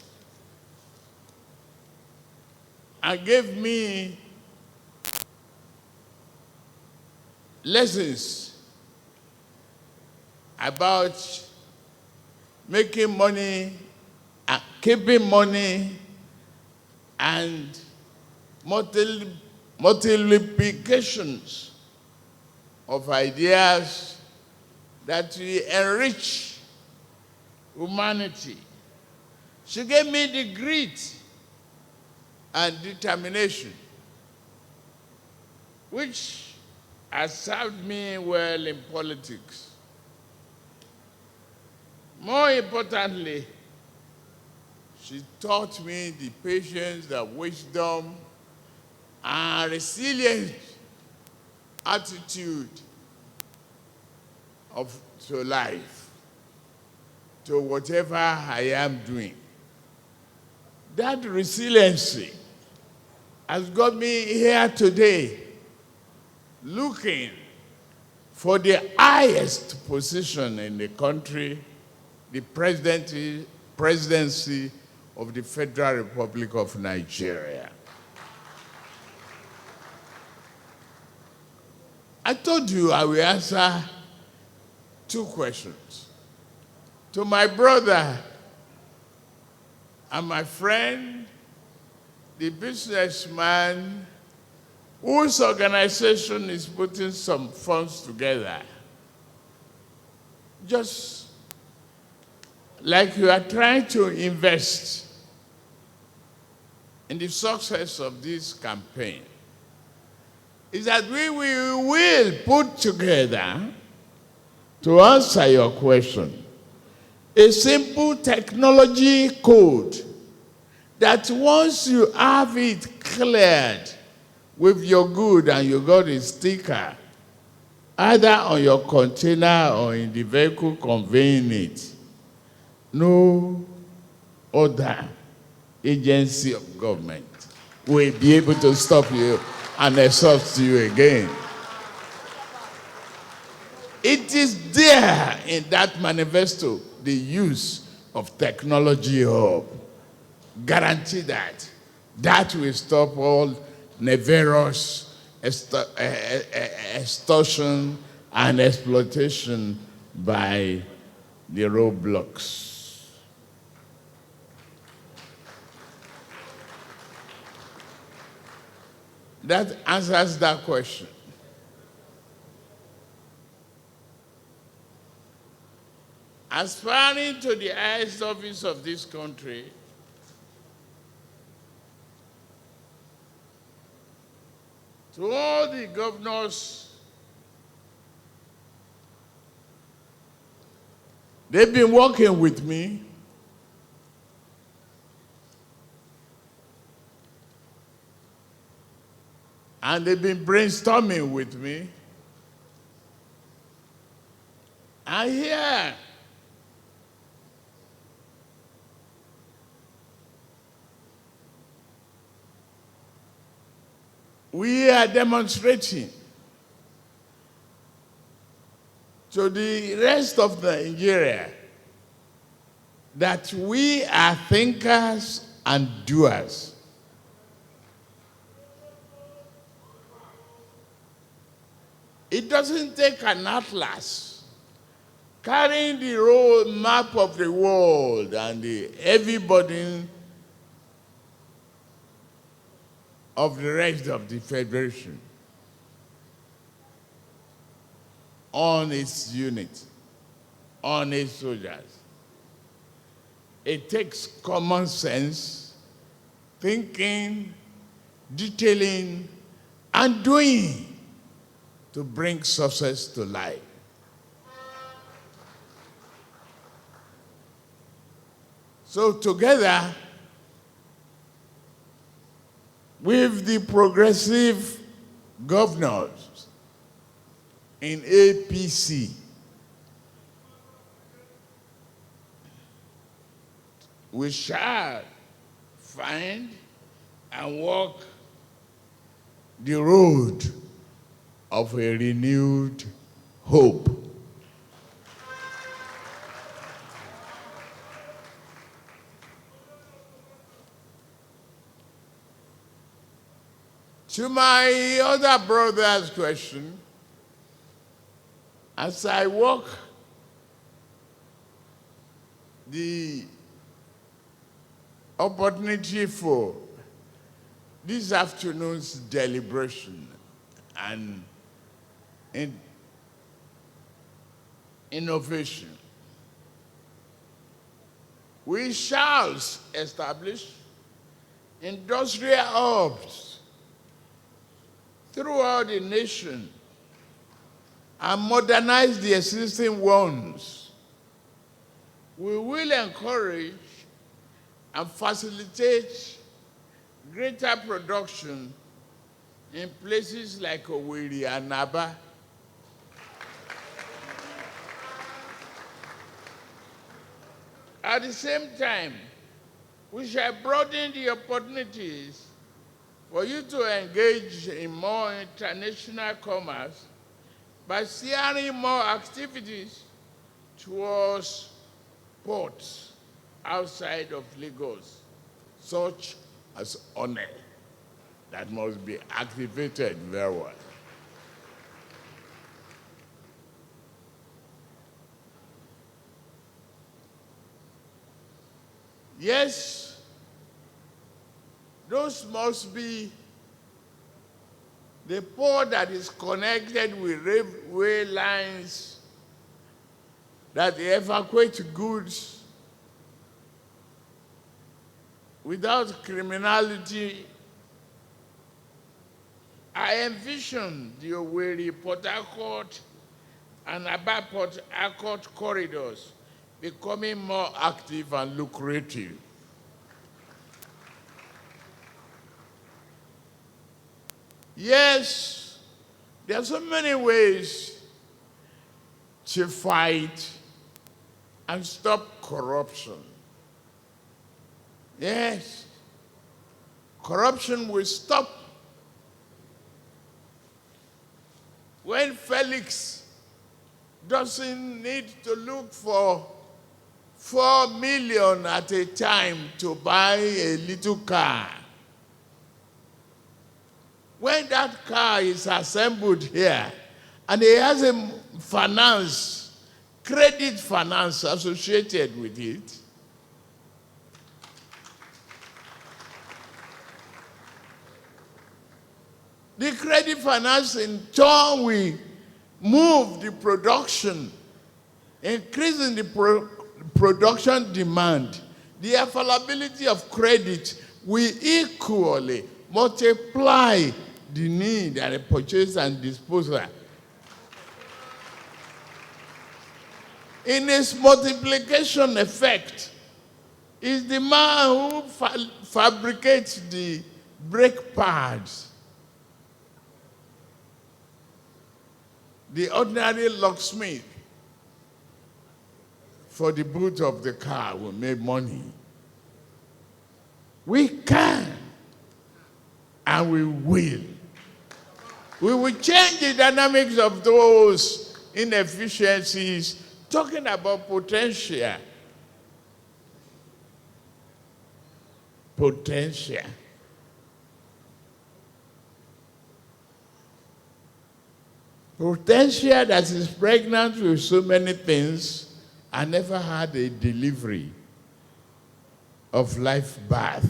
and gave me lessons about making money, keeping money, and multiplications of ideas that will enrich humanity. She gave me the grit and determination, which has served me well in politics. More importantly, she taught me the patience, the wisdom, and resilient attitude to life, to whatever I am doing. That resiliency has got me here today, looking for the highest position in the country, the presidency of the Federal Republic of Nigeria. I told you I will answer 2 questions. To my brother and my friend, the businessman whose organization is putting some funds together, just like you are trying to invest in the success of this campaign, is that we will put together, to answer your question, a simple technology code that once you have it cleared with your good and you got a sticker, either on your container or in the vehicle conveying it, no other agency of government will be able to stop you and exhaust you again. It is there in that manifesto, the use of technology hub. Guarantee that. That will stop all nefarious extortion and exploitation by the roadblocks. That answers that question. Aspiring to the highest office of this country, to all the governors, they've been working with me. And they've been brainstorming with me. And here, we are demonstrating to the rest of Nigeria that we are thinkers and doers. It doesn't take an atlas carrying the road map of the world and the heavy burden of the rest of the Federation on its unit, on its soldiers. It takes common sense, thinking, detailing, and doing to bring success to life. So together with the progressive governors in APC, we shall find and walk the road of a renewed hope. To my other brother's question, as I walk the opportunity for this afternoon's deliberation and innovation, we shall establish industrial hubs throughout the nation and modernize the existing ones we will encourage and facilitate greater production in places like Owerri and Aba. At the same time, we shall broaden the opportunities for you to engage in more international commerce by steering more activities towards ports outside of Lagos, such as One, that must be activated very well. Yes, those must be the port that is connected with railway lines that evacuate goods without criminality. I envision the Owerri, Port Harcourt, and Aba Port Harcourt corridors becoming more active and lucrative. Yes, there are so many ways to fight and stop corruption. Yes, corruption will stop when Felix doesn't need to look for 4 million at a time to buy a little car. When that car is assembled here, and he has a finance, credit finance associated with it, the credit finance in turn will move the production, increasing the production demand. The availability of credit will equally multiply the need and the purchase and disposal. In its multiplication effect, is the man who fabricates the brake pads, the ordinary locksmith for the boot of the car will make money. We can, and we will. We will change the dynamics of those inefficiencies, talking about potential. Potential. Potential that is pregnant with so many things and never had a delivery of life birth.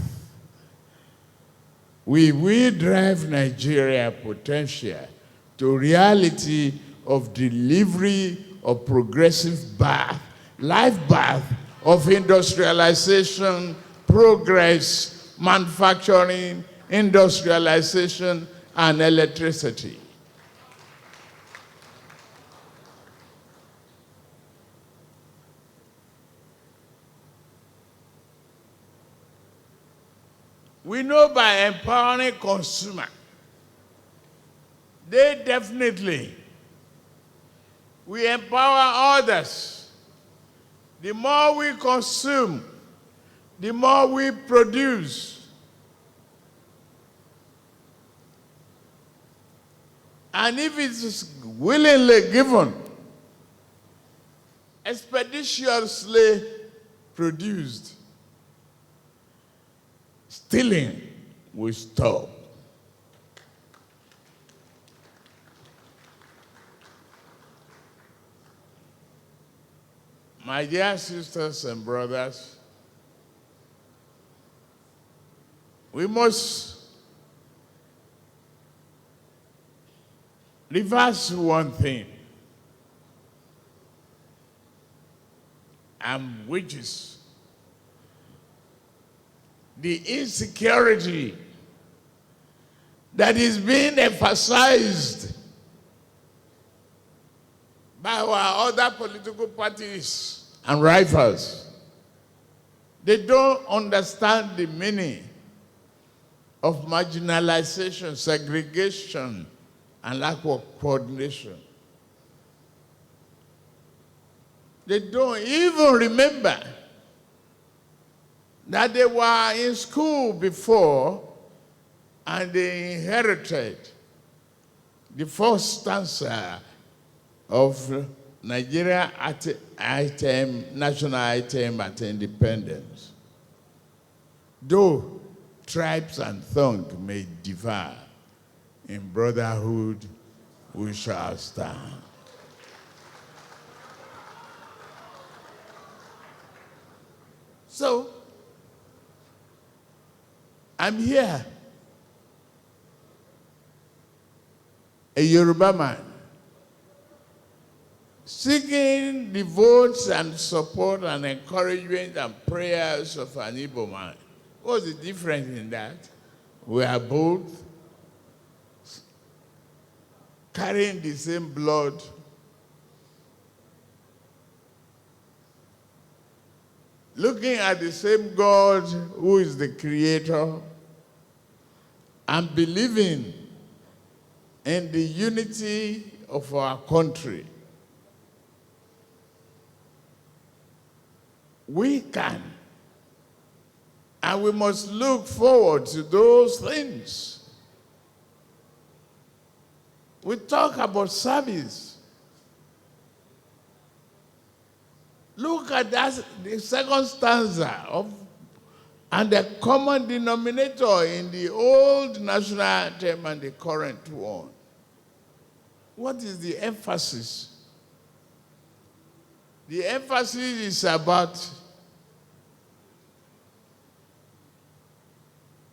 We will drive Nigeria potential to reality of delivery of progressive birth, life birth of industrialization, progress, manufacturing, industrialization, and electricity. We know by empowering consumer, they definitely we empower others. The more we consume, the more we produce. And if it is willingly given, expeditiously produced, stealing will stop. My dear sisters and brothers, we must reverse one thing, which is the insecurity that is being emphasized by our other political parties and rifles. They don't understand the meaning of marginalization, segregation, and lack of coordination. They don't even remember that they were in school before and they inherited the first stanza of Nigeria national anthem at independence. Though tribes and tongues may differ, in brotherhood we shall stand. So, I'm here, a Yoruba man, seeking the votes and support and encouragement and prayers of an Igbo man. What's the difference in that? We are both carrying the same blood, looking at the same God who is the creator, and believing in the unity of our country. We can, and we must look forward to those things. We talk about service. Look at that, the second stanza of, and the common denominator in the old national anthem and the current one. What is the emphasis? The emphasis is about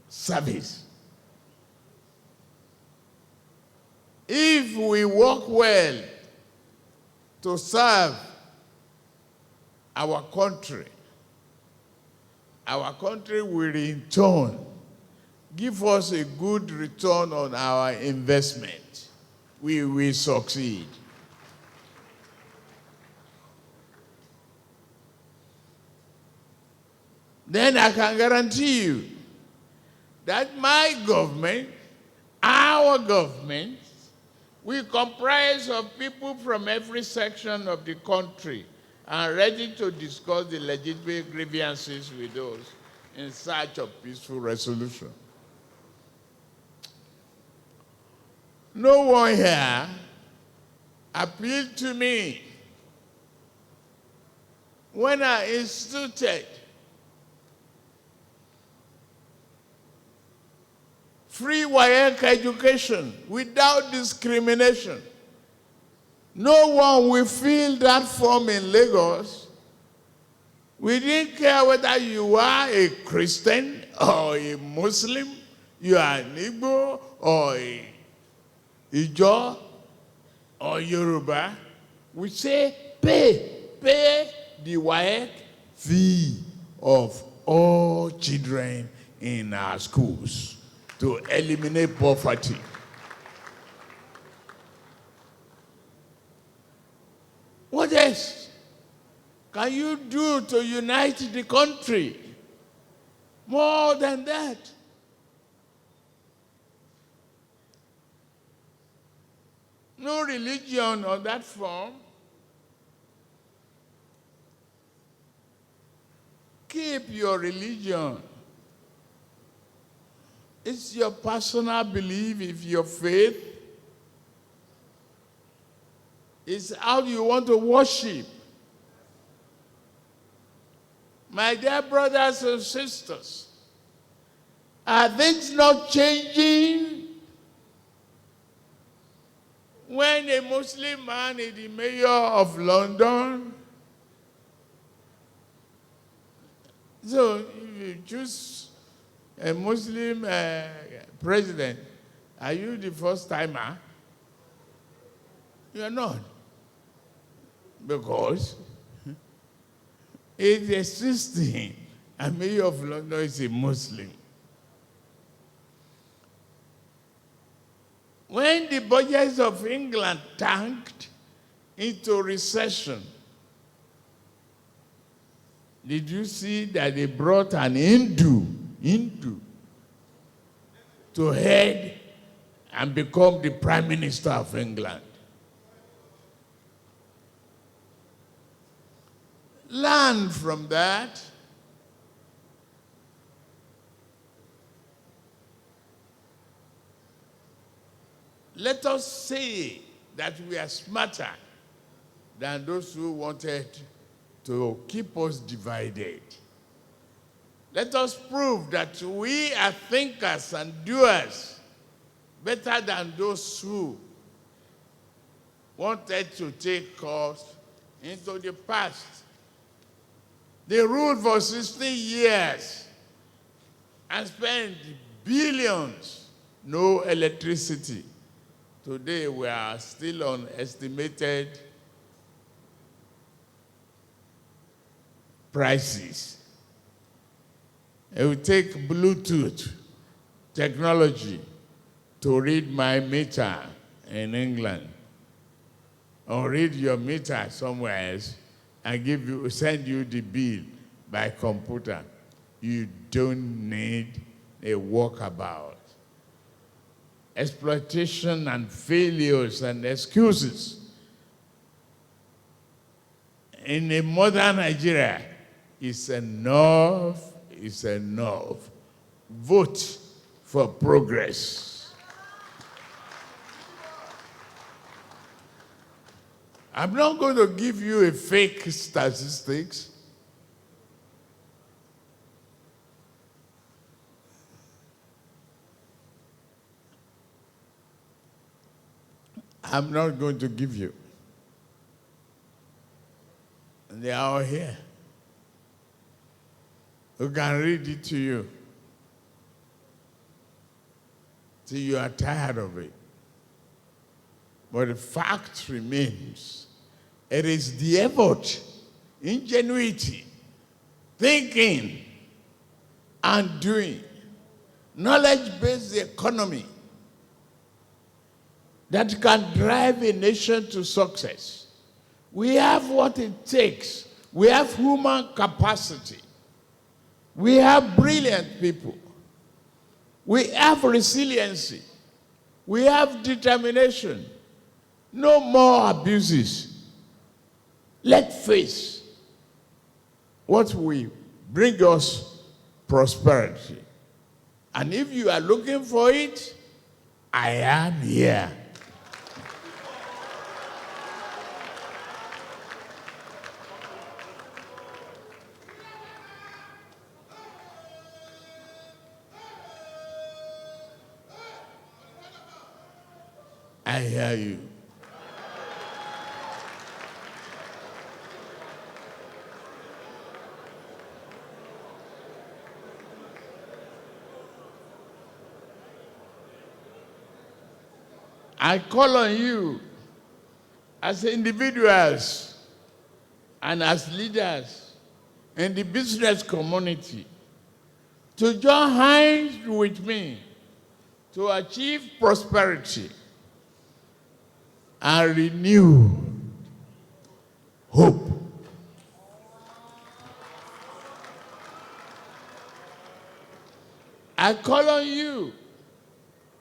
service. If we work well to serve our country will in turn give us a good return on our investment. We will succeed. Then I can guarantee you that my government, our government, will comprise of people from every section of the country and ready to discuss the legitimate grievances with us in search of peaceful resolution. No one here appealed to me when I instituted free WAEC education without discrimination. No one will fill that form in Lagos. We didn't care whether you are a Christian or a Muslim, you are an Igbo or a Ijaw or Yoruba. We say pay the WAEC fee of all children in our schools to eliminate poverty. What else can you do to unite the country? More than that. No religion on that form. Keep your religion. It's your personal belief, it's your faith. It's how you want to worship. My dear brothers and sisters, are things not changing? When a Muslim man is the mayor of London, so if you choose a Muslim president, are you the first timer? You are not. Because it's existing. A mayor of London is a Muslim. When the budgets of England tanked into recession, Did you see that they brought an Hindu to head and become the Prime Minister of England? Learn from that. Let us say that we are smarter than those who wanted to keep us divided. Let us prove that we are thinkers and doers better than those who wanted to take us into the past. They ruled for 60 years and spent billions, no electricity. Today we are still on estimated prices. It will take Bluetooth technology to read my meter in England, or read your meter somewhere else and send you the bill by computer. You don't need a walkabout. Exploitation and failures and excuses in a modern Nigeria is enough, is enough. Vote for progress. I'm not going to give you a fake statistics. I'm not going to give you. And they are all here. Who can read it to you till you are tired of it. But the fact remains, it is the effort, ingenuity, thinking, and doing, knowledge-based economy that can drive a nation to success. We have what it takes. We have human capacity. We have brilliant people. We have resiliency. We have determination. No more abuses. Let's face what will bring us prosperity. And if you are looking for it, I am here. I hear you. I call on you as individuals and as leaders in the business community to join hands with me to achieve prosperity and renew hope. I call on you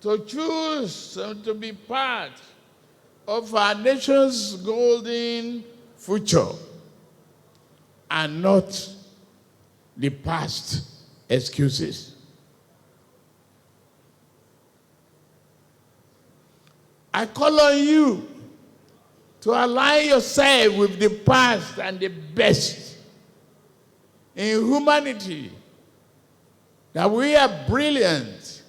to choose to be part of our nation's golden future and not the past excuses. I call on you to align yourself with the past and the best in humanity, that we are brilliant,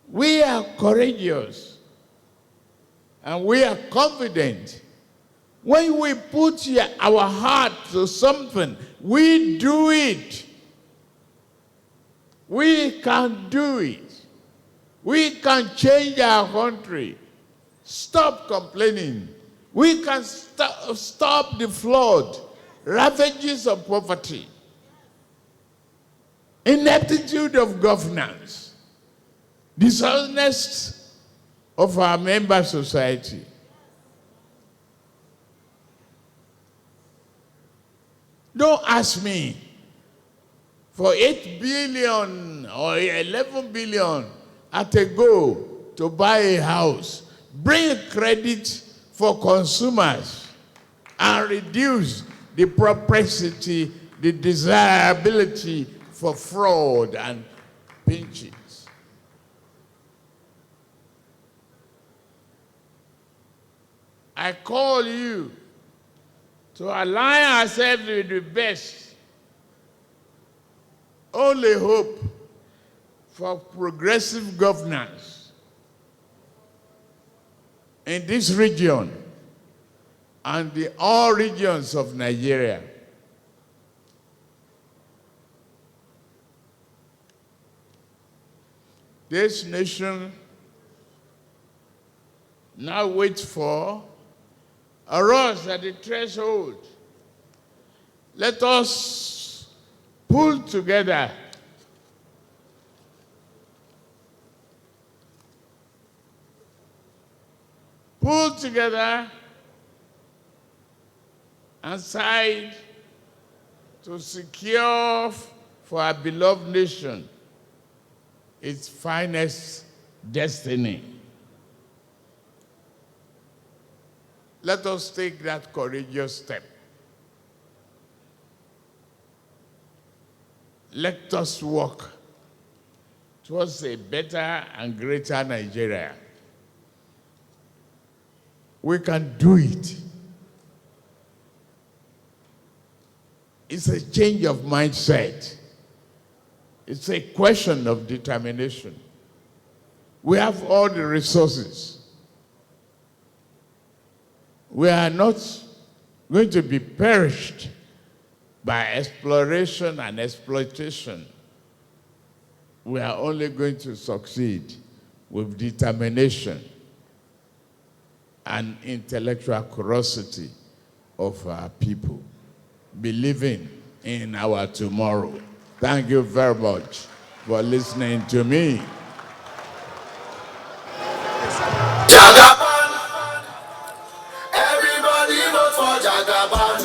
we are courageous, and we are confident. When we put our heart to something, we do it. We can do it. We can change our country. Stop complaining. We can stop the flood, ravages of poverty, ineptitude of governance, dishonest of our member society. ask me for 8 billion or 11 billion at a go to buy a house, bring credit for consumers, and reduce the propensity, the desirability for fraud and pinches. I call you to align ourselves with the best. Only hope for progressive governance in this region and the all regions of Nigeria. This nation now waits for us at the threshold. Let us pull together and side to secure for our beloved nation its finest destiny. Let us take that courageous step. Let us work towards a better and greater Nigeria. We can do it. It's a change of mindset. It's a question of determination. We have all the resources. We are not going to be perished by exploration and exploitation. We are only going to succeed with determination and intellectual curiosity of our people, believing in our tomorrow. Thank you very much for listening to me. Jagaban, everybody vote for Jagaban.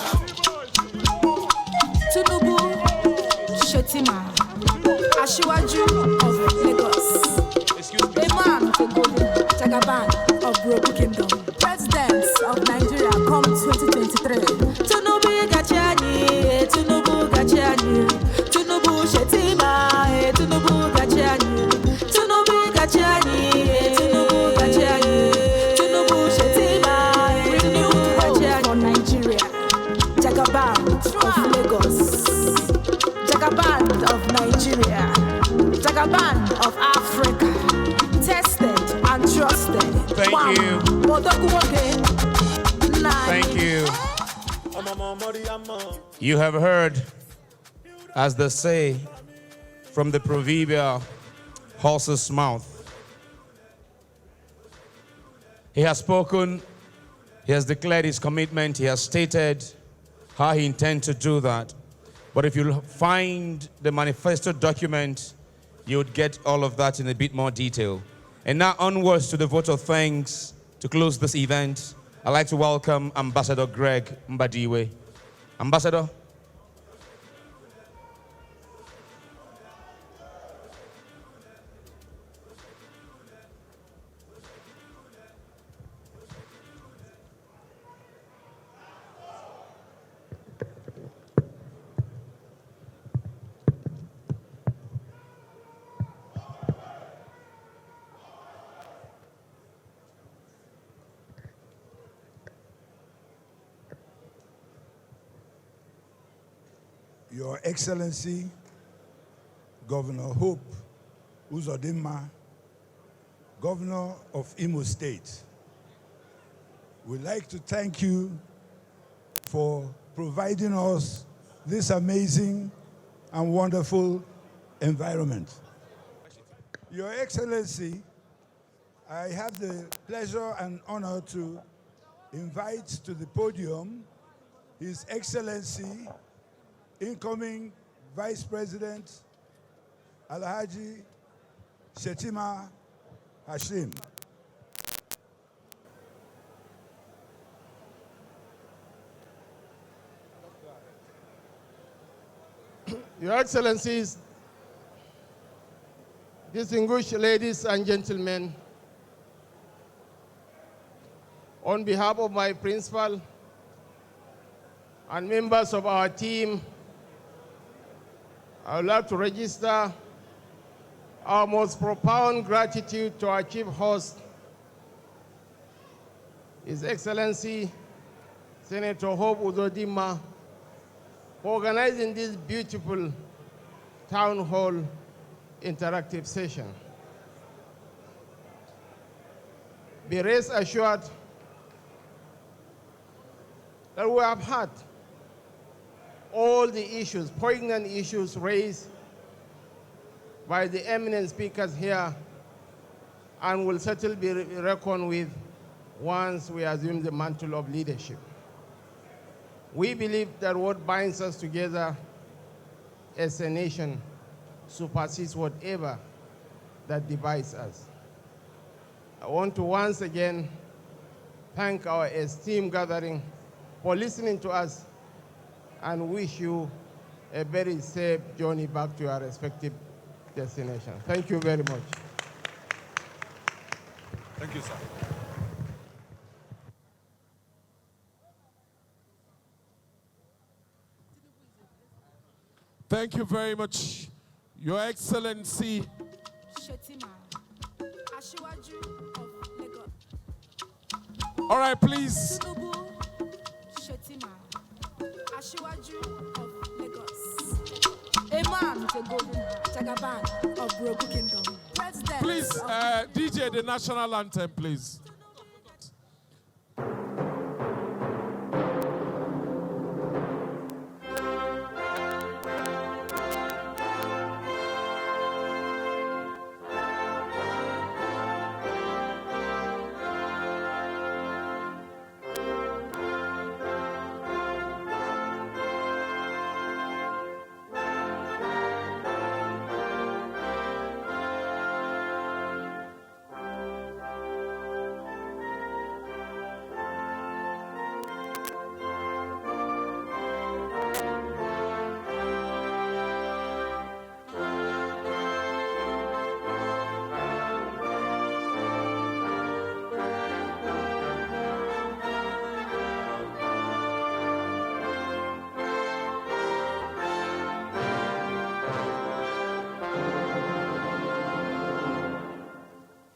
TINUBU, Shetima, Ashiwaju of Lagos. A man to golden Jagaban of Broken Kingdom. Presidents of Nigeria come 2023. TINUBU Gachani, TINUBU Gachani, TINUBU Shetima, TINUBU Gachani, TINUBU Gachani, TINUBU Gachani, TINUBU Shetima, renewed hope for Nigeria. Jagaban of Lagos, Jagaban of Nigeria, Jagaban of Africa, tested and trusted. Thank you. Thank you. You have heard, as they say, from the proverbial horse's mouth. He has spoken, he has declared his commitment, he has stated how he intends to do that. But if you find the manifesto document, you would get all of that in a bit more detail. And now onwards to the vote of thanks to close this event. I'd like to welcome Ambassador Greg Mbadiwe. Ambassador. Your Excellency, Governor Hope UZODIMMA, Governor of Imo State, we'd like to thank you for providing us this amazing and wonderful environment. Your Excellency, I have the pleasure and honor to invite to the podium His Excellency, incoming Vice President Alhaji Shetima Hashim. Your Excellencies, distinguished ladies and gentlemen, on behalf of my principal and members of our team, I would like to register our most profound gratitude to our chief host, His Excellency Senator Hope UZODIMMA, for organizing this beautiful town hall interactive session. Be rest assured that we have had all the issues, poignant issues raised by the eminent speakers here, and will certainly be reckoned with once we assume the mantle of leadership. We believe that what binds us together as a nation supersedes whatever that divides us. I want to once again thank our esteemed gathering for listening to us and wish you a very safe journey back to your respective destination. Thank you very much. Thank you, sir. Thank you very much, Your Excellency. Shetima, Ashiwaju of Lagos. All right, please. TINUBU, Shetima, Ashiwaju of Lagos. A man to golden Jagaban of Broken Kingdom. President. Please, DJ, the national anthem, please.